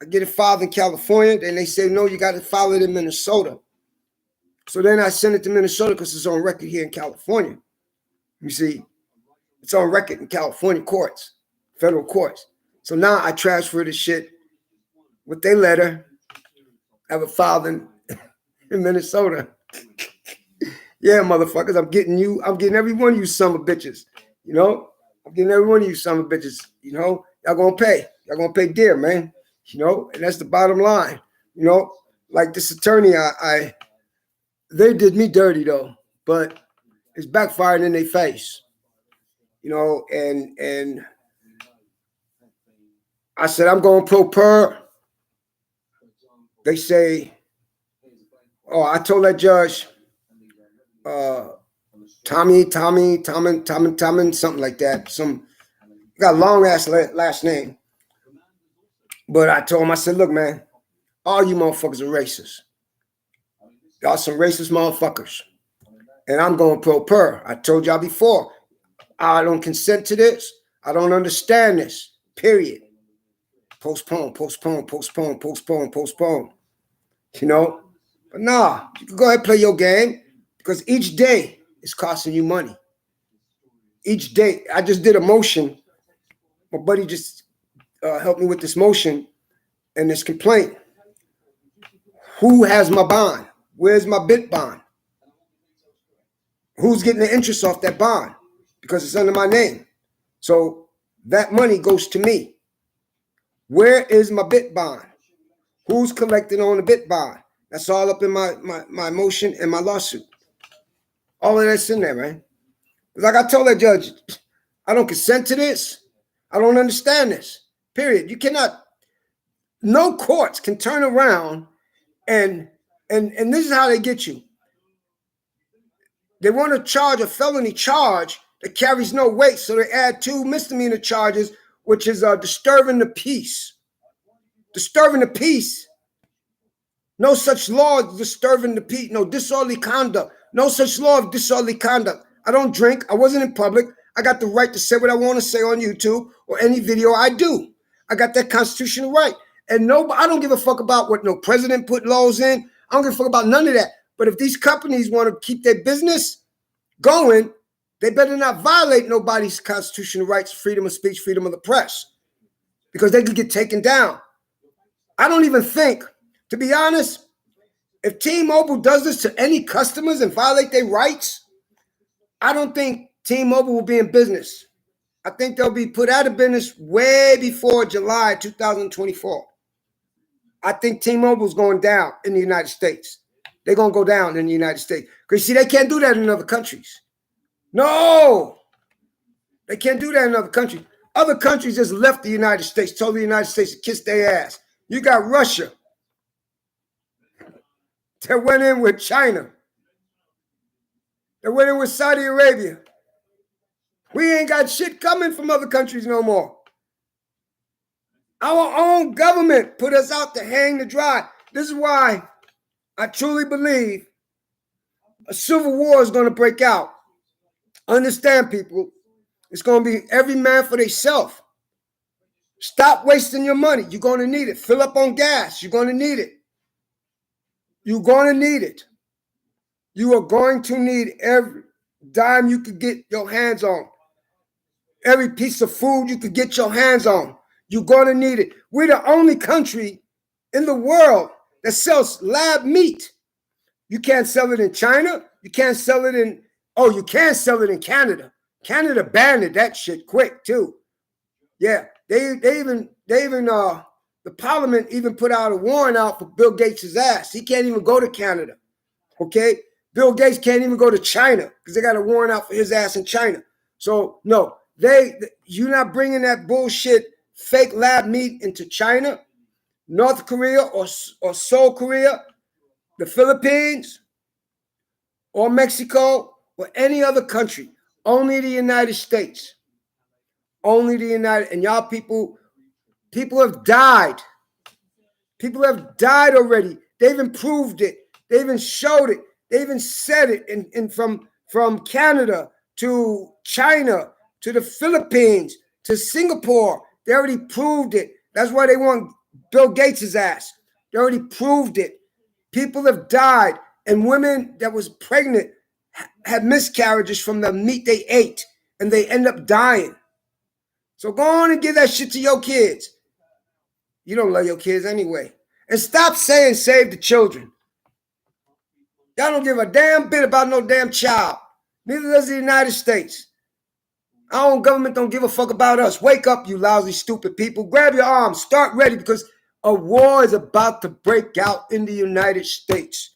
I get it filed in California. Then they say, no, you got to file it in Minnesota. So then I send it to Minnesota because it's on record here in California. You see, it's on record in California courts, federal courts. So now I transfer this shit with their letter. I have it filed in Minnesota. Yeah, motherfuckers, I'm getting every one of you son of bitches. I'm getting every one of you son of bitches. Y'all gonna pay. Y'all gonna pay dear, man. And that's the bottom line. Like this attorney, they did me dirty though, but it's backfired in their face. And I said, I'm going pro per. They say, oh, I told that judge, Tommy, something like that. Got a long ass last name. But I told him, I said, look, man, all you motherfuckers are racist. Y'all some racist motherfuckers. And I'm going pro per. I told y'all before, I don't consent to this. I don't understand this, period. Postpone. But nah, you can go ahead and play your game because each day is costing you money. Each day, I just did a motion. My buddy just helped me with this motion and this complaint. Who has my bond? Where's my bit bond? Who's getting the interest off that bond? Because it's under my name. So that money goes to me. Where is my bit bond? Who's collecting on the bit bond? That's all up in my motion and my lawsuit. All of that's in there, man. Like I told that judge, I don't consent to this. I don't understand this. Period. You cannot, no courts can turn around and this is how they get you. They want to charge a felony charge that carries no weight, so they add 2 misdemeanor charges, which is disturbing the peace. Disturbing the peace. No such law as disturbing the peace. No disorderly conduct. No such law of disorderly conduct. I don't drink. I wasn't in public. I got the right to say what I want to say on YouTube or any video I do. I got that constitutional right. And I don't give a fuck about what no president put laws in. I don't give a fuck about none of that. But if these companies want to keep their business going, they better not violate nobody's constitutional rights, freedom of speech, freedom of the press. because they could get taken down. I don't even think, to be honest, if T-Mobile does this to any customers and violate their rights, I don't think T-Mobile will be in business. I think they'll be put out of business way before July 2024. I think T-Mobile's going down in the United States. They're going to go down in the United States. Because, see, they can't do that in other countries. No! They can't do that in other countries. Other countries just left the United States, told the United States to kiss their ass. You got Russia that went in with China. They went in with Saudi Arabia. We ain't got shit coming from other countries no more. Our own government put us out to hang to dry. This is why I truly believe a civil war is going to break out. Understand, people, it's going to be every man for themselves. Stop wasting your money. You're going to need it. Fill up on gas. You're going to need it. You're going to need it. You are going to need every dime you could get your hands on. Every piece of food you could get your hands on. You're going to need it. We're the only country in the world that sells lab meat. You can't sell it in China. You can't sell it in, you can sell it in Canada. Canada banned that shit quick too. Yeah, they even the parliament even put out a warrant out for Bill Gates' ass. He can't even go to Canada. Okay? Bill Gates can't even go to China because they got a warrant out for his ass in China. So no, you're not bringing that bullshit fake lab meat into China, North Korea, or Seoul, Korea, the Philippines, or Mexico, or any other country. Only the United States. Only the United, and y'all people have died. People have died already. They even proved it. They even showed it. They even said it in from Canada to China to the Philippines to Singapore. They already proved it. That's why they want Bill Gates' ass. They already proved it. People have died, and women that was pregnant had miscarriages from the meat they ate, and they end up dying. So go on and give that shit to your kids. You don't love your kids anyway. And stop saying save the children. Y'all don't give a damn bit about no damn child. Neither does the United States. Our own government don't give a fuck about us. Wake up, you lousy, stupid people. Grab your arms. Start ready because a war is about to break out in the United States.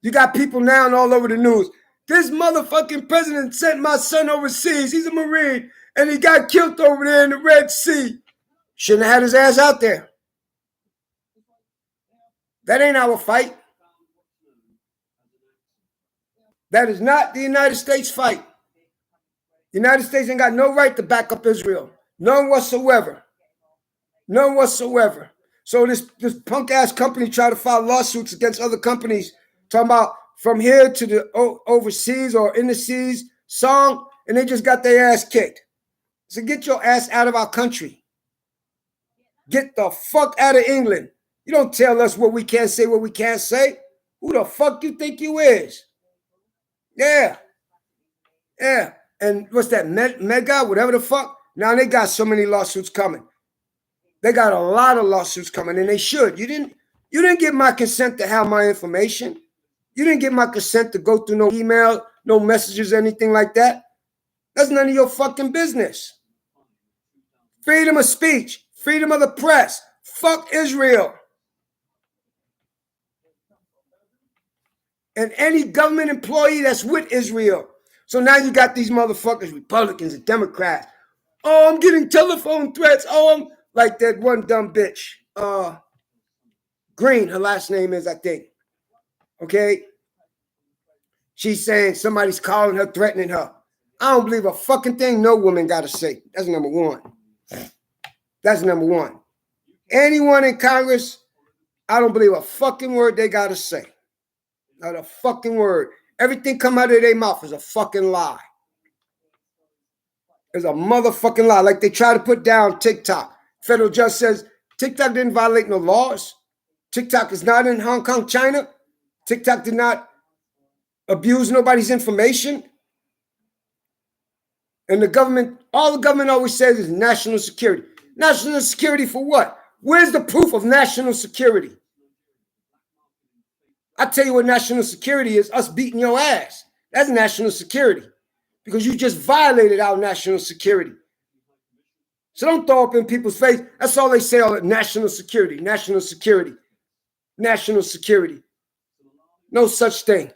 You got people now all over the news. This motherfucking president sent my son overseas. He's a Marine. And he got killed over there in the Red Sea. Shouldn't have had his ass out there. That ain't our fight. That is not the United States fight. The United States ain't got no right to back up Israel. None whatsoever. None whatsoever. So this punk ass company try to file lawsuits against other companies talking about from here to the overseas or in the seas song, and they just got their ass kicked. So get your ass out of our country. Get the fuck out of England. You don't tell us what we can't say, what we can't say. Who the fuck you think you is? Yeah. Yeah. And what's that, Mega, whatever the fuck? Now they got so many lawsuits coming. They got a lot of lawsuits coming, and they should. You didn't get my consent to have my information. You didn't get my consent to go through no email, no messages, anything like that. That's none of your fucking business. Freedom of speech, freedom of the press. Fuck Israel. And any government employee that's with Israel. So now you got these motherfuckers, Republicans and Democrats. Oh, I'm getting telephone threats. Oh, I'm like that one dumb bitch. Green, her last name is, I think. Okay? She's saying somebody's calling her, threatening her. I don't believe a fucking thing no woman got to say. That's number one. That's number one. Anyone in Congress, I don't believe a fucking word they got to say. Not a fucking word. Everything come out of their mouth is a fucking lie. It's a motherfucking lie. Like they try to put down TikTok. Federal judge says TikTok didn't violate no laws. TikTok is not in Hong Kong, China. TikTok did not abuse nobody's information. And the government, all the government always says is national security. National security for what? Where's the proof of national security? I tell you what national security is, us beating your ass. That's national security because you just violated our national security. So don't throw up in people's face. That's all they say, all that national security, national security, national security. No such thing.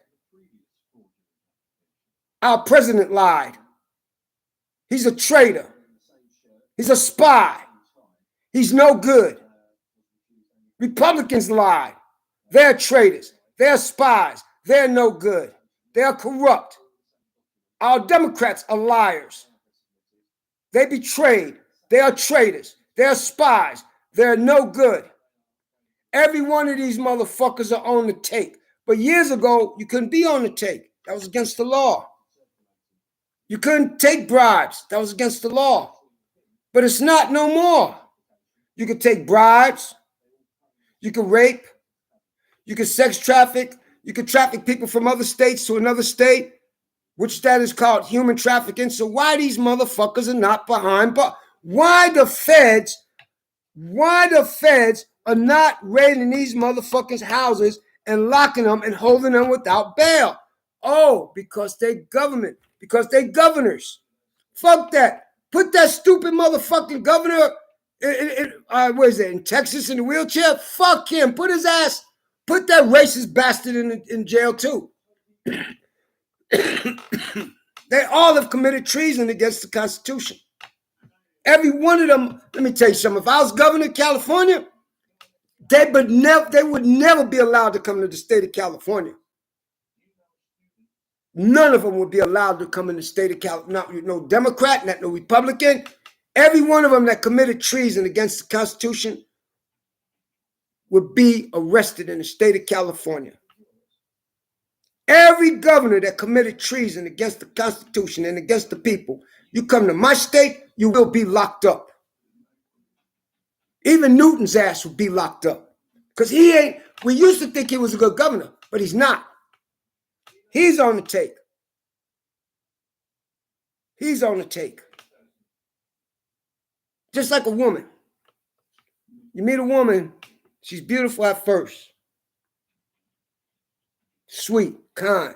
Our president lied. He's a traitor. He's a spy. He's no good. Republicans lied. They're traitors. They're spies. They're no good. They're corrupt. Our Democrats are liars. They betrayed. They are traitors. They're spies. They're no good. Every one of these motherfuckers are on the take. But years ago, you couldn't be on the take. That was against the law. You couldn't take bribes. That was against the law. But it's not no more. You could take bribes. You could rape. You could sex traffic. You could traffic people from other states to another state, which that is called human trafficking. So why these motherfuckers are not behind bars? Why the feds are not raiding these motherfuckers' houses and locking them and holding them without bail? Oh, because they government, because they governors. Fuck that. Put that stupid motherfucking governor where is it, in Texas in the wheelchair? Fuck him. Put his ass, put that racist bastard in jail too. They all have committed treason against the Constitution. Every one of them. Let me tell you something. If I was governor of California, they would never be allowed to come to the state of California. None of them would be allowed to come in the state of California. No Democrat, not no Republican. Every one of them that committed treason against the Constitution would be arrested in the state of California. Every governor that committed treason against the Constitution and against the people, you come to my state, you will be locked up. Even Newton's ass will be locked up. Because he ain't, we used to think he was a good governor, but he's not. He's on the take. He's on the take. Just like a woman. You meet a woman, she's beautiful at first. Sweet, kind.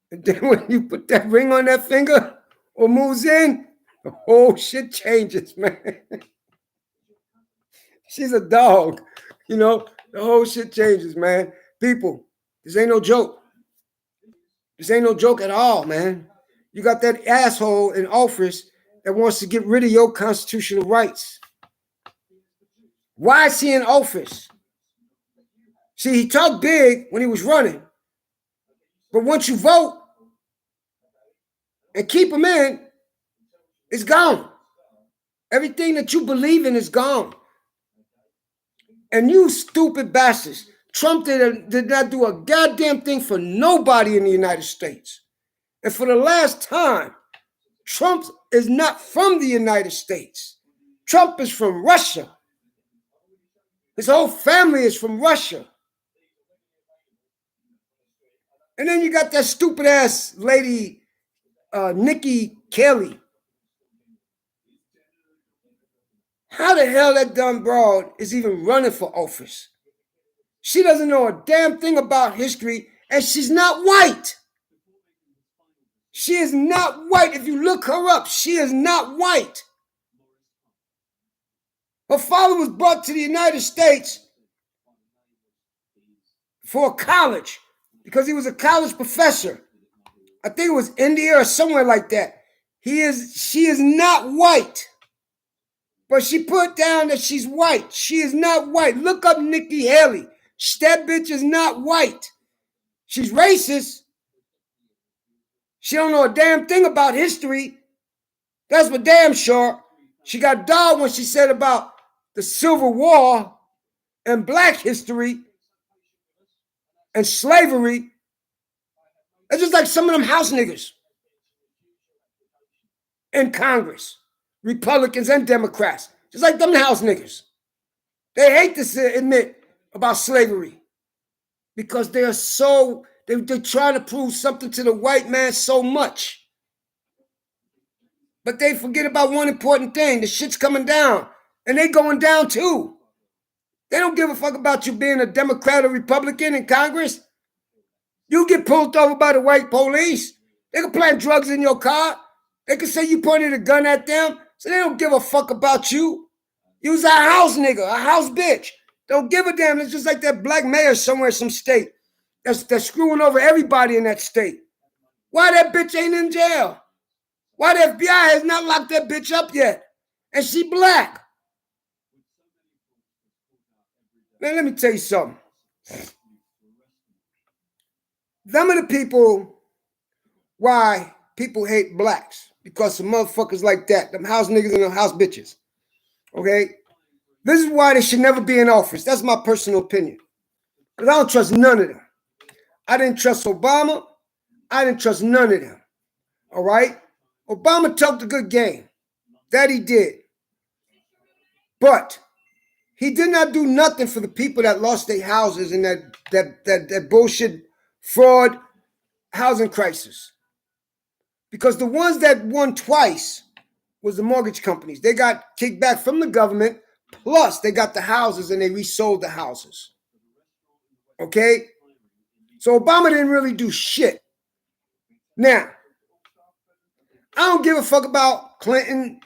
And then when you put that ring on that finger or moves in, the whole shit changes, man. She's a dog. You know, the whole shit changes, man. People, this ain't no joke. This ain't no joke at all, man. You got that asshole in office that wants to get rid of your constitutional rights. Why is he in office? See, he talked big when he was running. But once you vote and keep him in, it's gone. Everything that you believe in is gone. And you stupid bastards, Trump did not do a goddamn thing for nobody in the United States. And for the last time, Trump is not from the United States. Trump is from Russia. His whole family is from Russia. And then you got that stupid ass lady, Nikki Haley. How the hell that dumb broad is even running for office? She doesn't know a damn thing about history, and she's not white. She is not white. If you look her up, she is not white. Her father was brought to the United States for college because he was a college professor. I think it was India or somewhere like that. She is not white. But she put down that she's white. She is not white. Look up Nikki Haley. That bitch is not white. She's racist. She don't know a damn thing about history. That's for damn sure. She got dogged when she said about the Civil War and black history and slavery. It's just like some of them house niggas in Congress, Republicans and Democrats, just like them house niggas. They hate to admit about slavery because they are so, they're trying to prove something to the white man so much. But they forget about one important thing. The shit's coming down. And they going down too. They don't give a fuck about you being a Democrat or Republican in Congress. You get pulled over by the white police. They can plant drugs in your car. They can say you pointed a gun at them. So they don't give a fuck about you. You's a house nigga, a house bitch. Don't give a damn. It's just like that black mayor somewhere in some state that's screwing over everybody in that state. Why that bitch ain't in jail? Why the FBI has not locked that bitch up yet? And she black. Man, let me tell you something. Them are the people why people hate blacks. Because of motherfuckers like that. Them house niggas and them house bitches. Okay? This is why they should never be in office. That's my personal opinion. Because I don't trust none of them. I didn't trust Obama. I didn't trust none of them. All right? Obama talked a good game. That he did. But he did not do nothing for the people that lost their houses in that bullshit fraud housing crisis. Because the ones that won twice was the mortgage companies. They got kicked back from the government, plus they got the houses and they resold the houses. Okay? So Obama didn't really do shit. Now, I don't give a fuck about Clinton,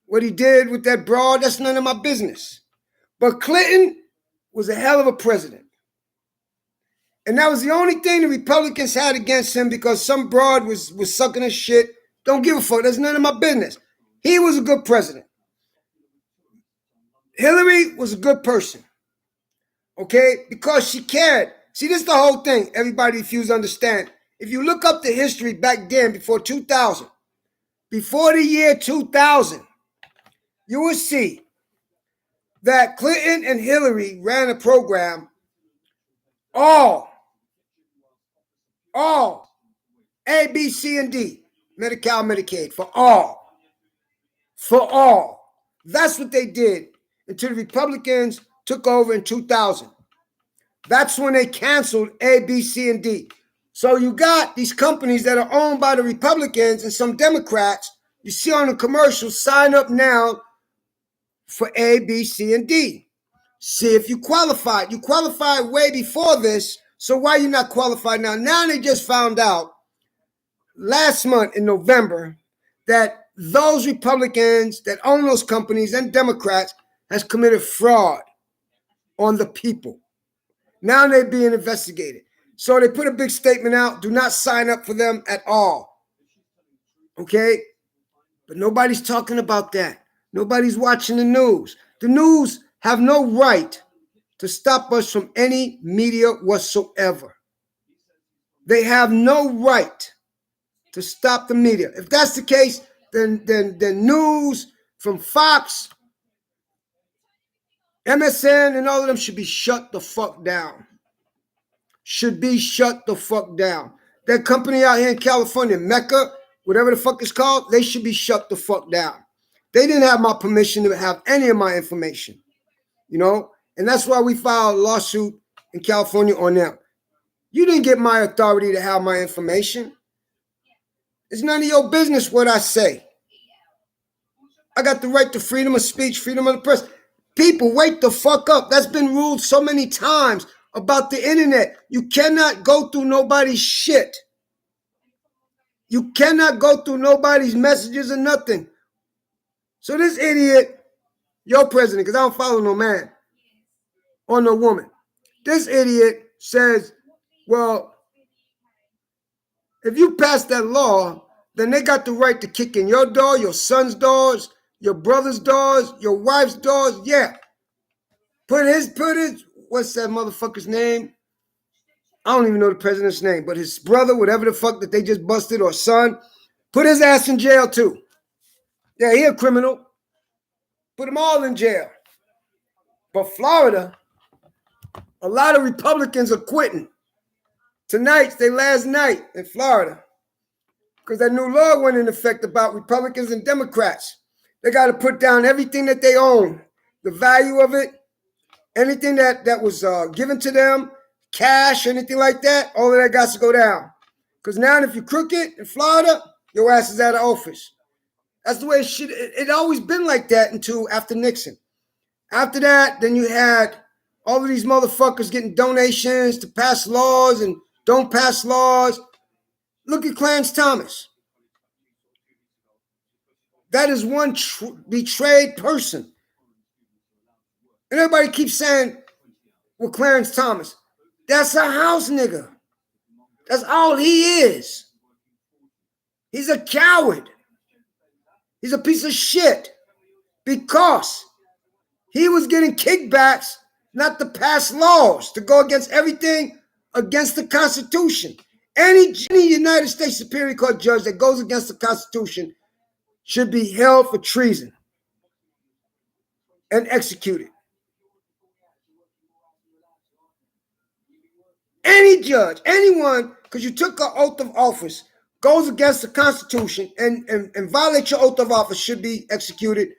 what he did with that broad. That's none of my business. But Clinton was a hell of a president. And that was the only thing the Republicans had against him because some broad was sucking his shit. Don't give a fuck. That's none of my business. He was a good president. Hillary was a good person. Okay? Because she cared. See, this is the whole thing. Everybody refused to understand. If you look up the history back then, before 2000, before the year 2000, you will see that Clinton and Hillary ran a program all A, B, C, and D, Medi-Cal, Medicaid, for all. That's what they did until the Republicans took over in 2000. That's when they canceled A, B, C, and D. So you got these companies that are owned by the Republicans and some Democrats. You see on the commercials, sign up now for A, B, C, and D. See if you qualified. You qualified way before this, so why are you not qualified now? Now they just found out last month in November that those Republicans that own those companies and Democrats has committed fraud on the people. Now they're being investigated. So they put a big statement out, do not sign up for them at all. Okay? But nobody's talking about that. Nobody's watching the news. The news have no right to stop us from any media whatsoever. They have no right to stop the media. If that's the case, then news from Fox, MSN, and all of them should be shut the fuck down. Should be shut the fuck down. That company out here in California, Mecca, whatever the fuck it's called, they should be shut the fuck down. They didn't have my permission to have any of my information. You know? And that's why we filed a lawsuit in California on them. You didn't get my authority to have my information. It's none of your business what I say. I got the right to freedom of speech, freedom of the press. People, wake the fuck up. That's been ruled so many times about the internet. You cannot go through nobody's shit. You cannot go through nobody's messages or nothing. So this idiot, your president, because I don't follow no man or no woman. This idiot says, well, if you pass that law, then they got the right to kick in your door, your son's doors, your brother's doors, your wife's doors. Yeah. Put his, what's that motherfucker's name? I don't even know the president's name, but his brother, whatever the fuck that they just busted, or son, put his ass in jail too. Yeah, he a criminal. Put them all in jail. But Florida, a lot of Republicans are quitting. Tonight's their last night in Florida. Because that new law went in effect about Republicans and Democrats. They got to put down everything that they own. The value of it, anything that was given to them, cash, anything like that, all of that got to go down. Because now if you're crooked in Florida, your ass is out of office. That's the way it should. It always been like that until after Nixon. After that, then you had all of these motherfuckers getting donations to pass laws and don't pass laws. Look at Clarence Thomas. That is one betrayed person. And everybody keeps saying, well, Clarence Thomas, that's a house nigga. That's all he is. He's a coward. He's a piece of shit because he was getting kickbacks not to pass laws, to go against everything against the Constitution. Any United States Superior Court judge that goes against the Constitution should be held for treason and executed. Any judge, anyone, because you took an oath of office, goes against the Constitution and violates your oath of office should be executed,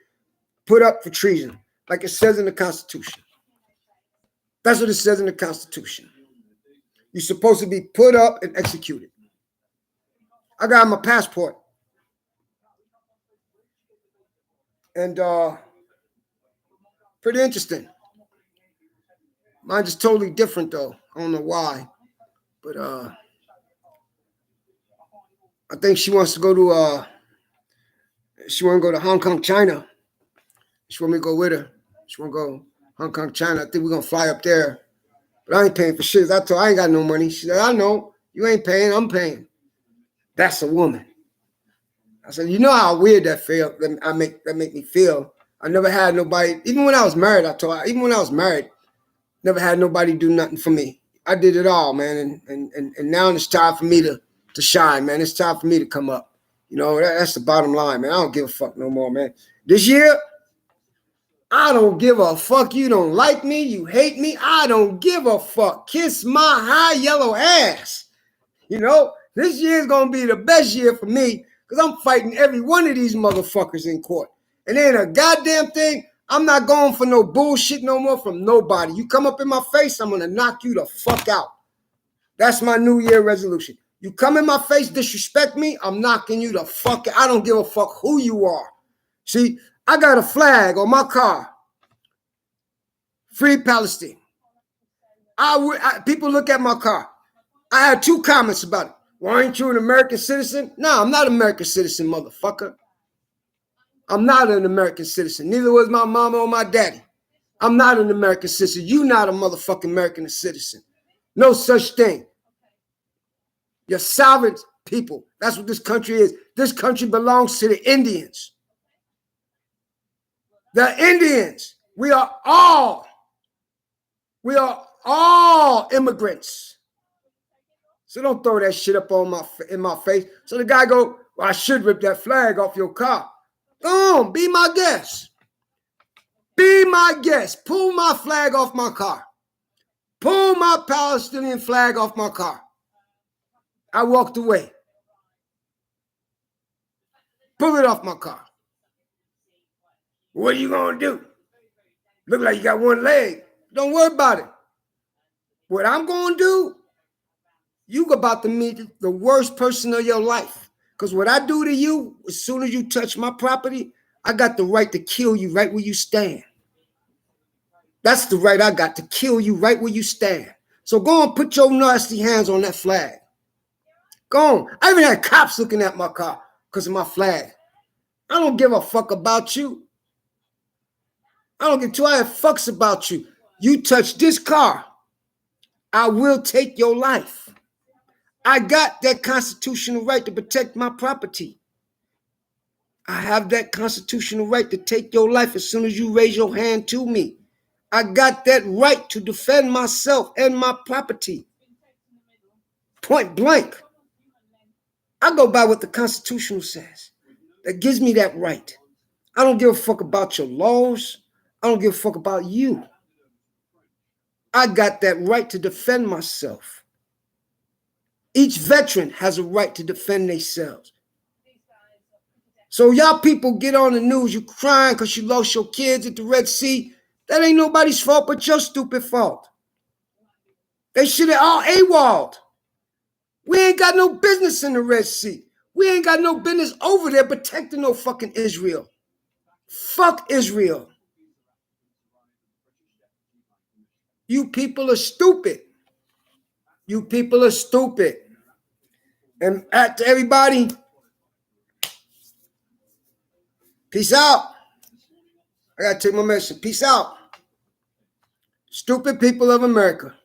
put up for treason, like it says in the Constitution. That's what it says in the Constitution. You're supposed to be put up and executed. I got my passport. And pretty interesting. Mine is totally different though. I don't know why. But I think she wants to go to Hong Kong, China. She want me to go with her. She want to go Hong Kong, China. I think we're going to fly up there. But I ain't paying for shit. I told her I ain't got no money. She said, I know. You ain't paying. I'm paying. That's a woman. I said, you know how weird that feel. That make me feel. I never had nobody, even when I was married, I told her, even when I was married, never had nobody do nothing for me. I did it all, man. And now it's time for me to shine, man. It's time for me to come up. You know, that's the bottom line, man. I don't give a fuck no more, man. This year, I don't give a fuck. You don't like me. You hate me. I don't give a fuck. Kiss my high yellow ass. You know, this year is going to be the best year for me because I'm fighting every one of these motherfuckers in court. And ain't a goddamn thing. I'm not going for no bullshit no more from nobody. You come up in my face, I'm going to knock you the fuck out. That's my New Year resolution. You come in my face, disrespect me, I'm knocking you the fuck out. I don't give a fuck who you are. See, I got a flag on my car. Free Palestine. People look at my car. I had 2 comments about it. Why ain't you an American citizen? No, I'm not an American citizen, motherfucker. I'm not an American citizen. Neither was my mama or my daddy. I'm not an American citizen. You not a motherfucking American citizen. No such thing. You're sovereign people. That's what this country is. This country belongs to the Indians. The Indians. We are all immigrants. So don't throw that shit up in my face. So the guy go, well, I should rip that flag off your car. Be my guest. Be my guest. Pull my flag off my car. Pull my Palestinian flag off my car. I walked away. Pull it off my car. What are you going to do? Look like you got one leg. Don't worry about it. What I'm going to do, you about to meet the worst person of your life. Because what I do to you, as soon as you touch my property, I got the right to kill you right where you stand. That's the right I got, to kill you right where you stand. So go and put your nasty hands on that flag. Go on. I even had cops looking at my car because of my flag. I don't give a fuck about you. I don't give 2 fucks about you. You touch this car, I will take your life. I got that constitutional right to protect my property. I have that constitutional right to take your life as soon as you raise your hand to me. I got that right to defend myself and my property. Point blank. I go by what the Constitution says. That gives me that right. I don't give a fuck about your laws. I don't give a fuck about you. I got that right to defend myself. Each veteran has a right to defend themselves. So y'all people get on the news, you crying because you lost your kids at the Red Sea. That ain't nobody's fault but your stupid fault. They should have all AWOL'd. We ain't got no business in the Red Sea. We ain't got no business over there protecting no fucking Israel. Fuck Israel. You people are stupid. You people are stupid. And to everybody, peace out. I gotta take my medicine. Peace out. Stupid people of America.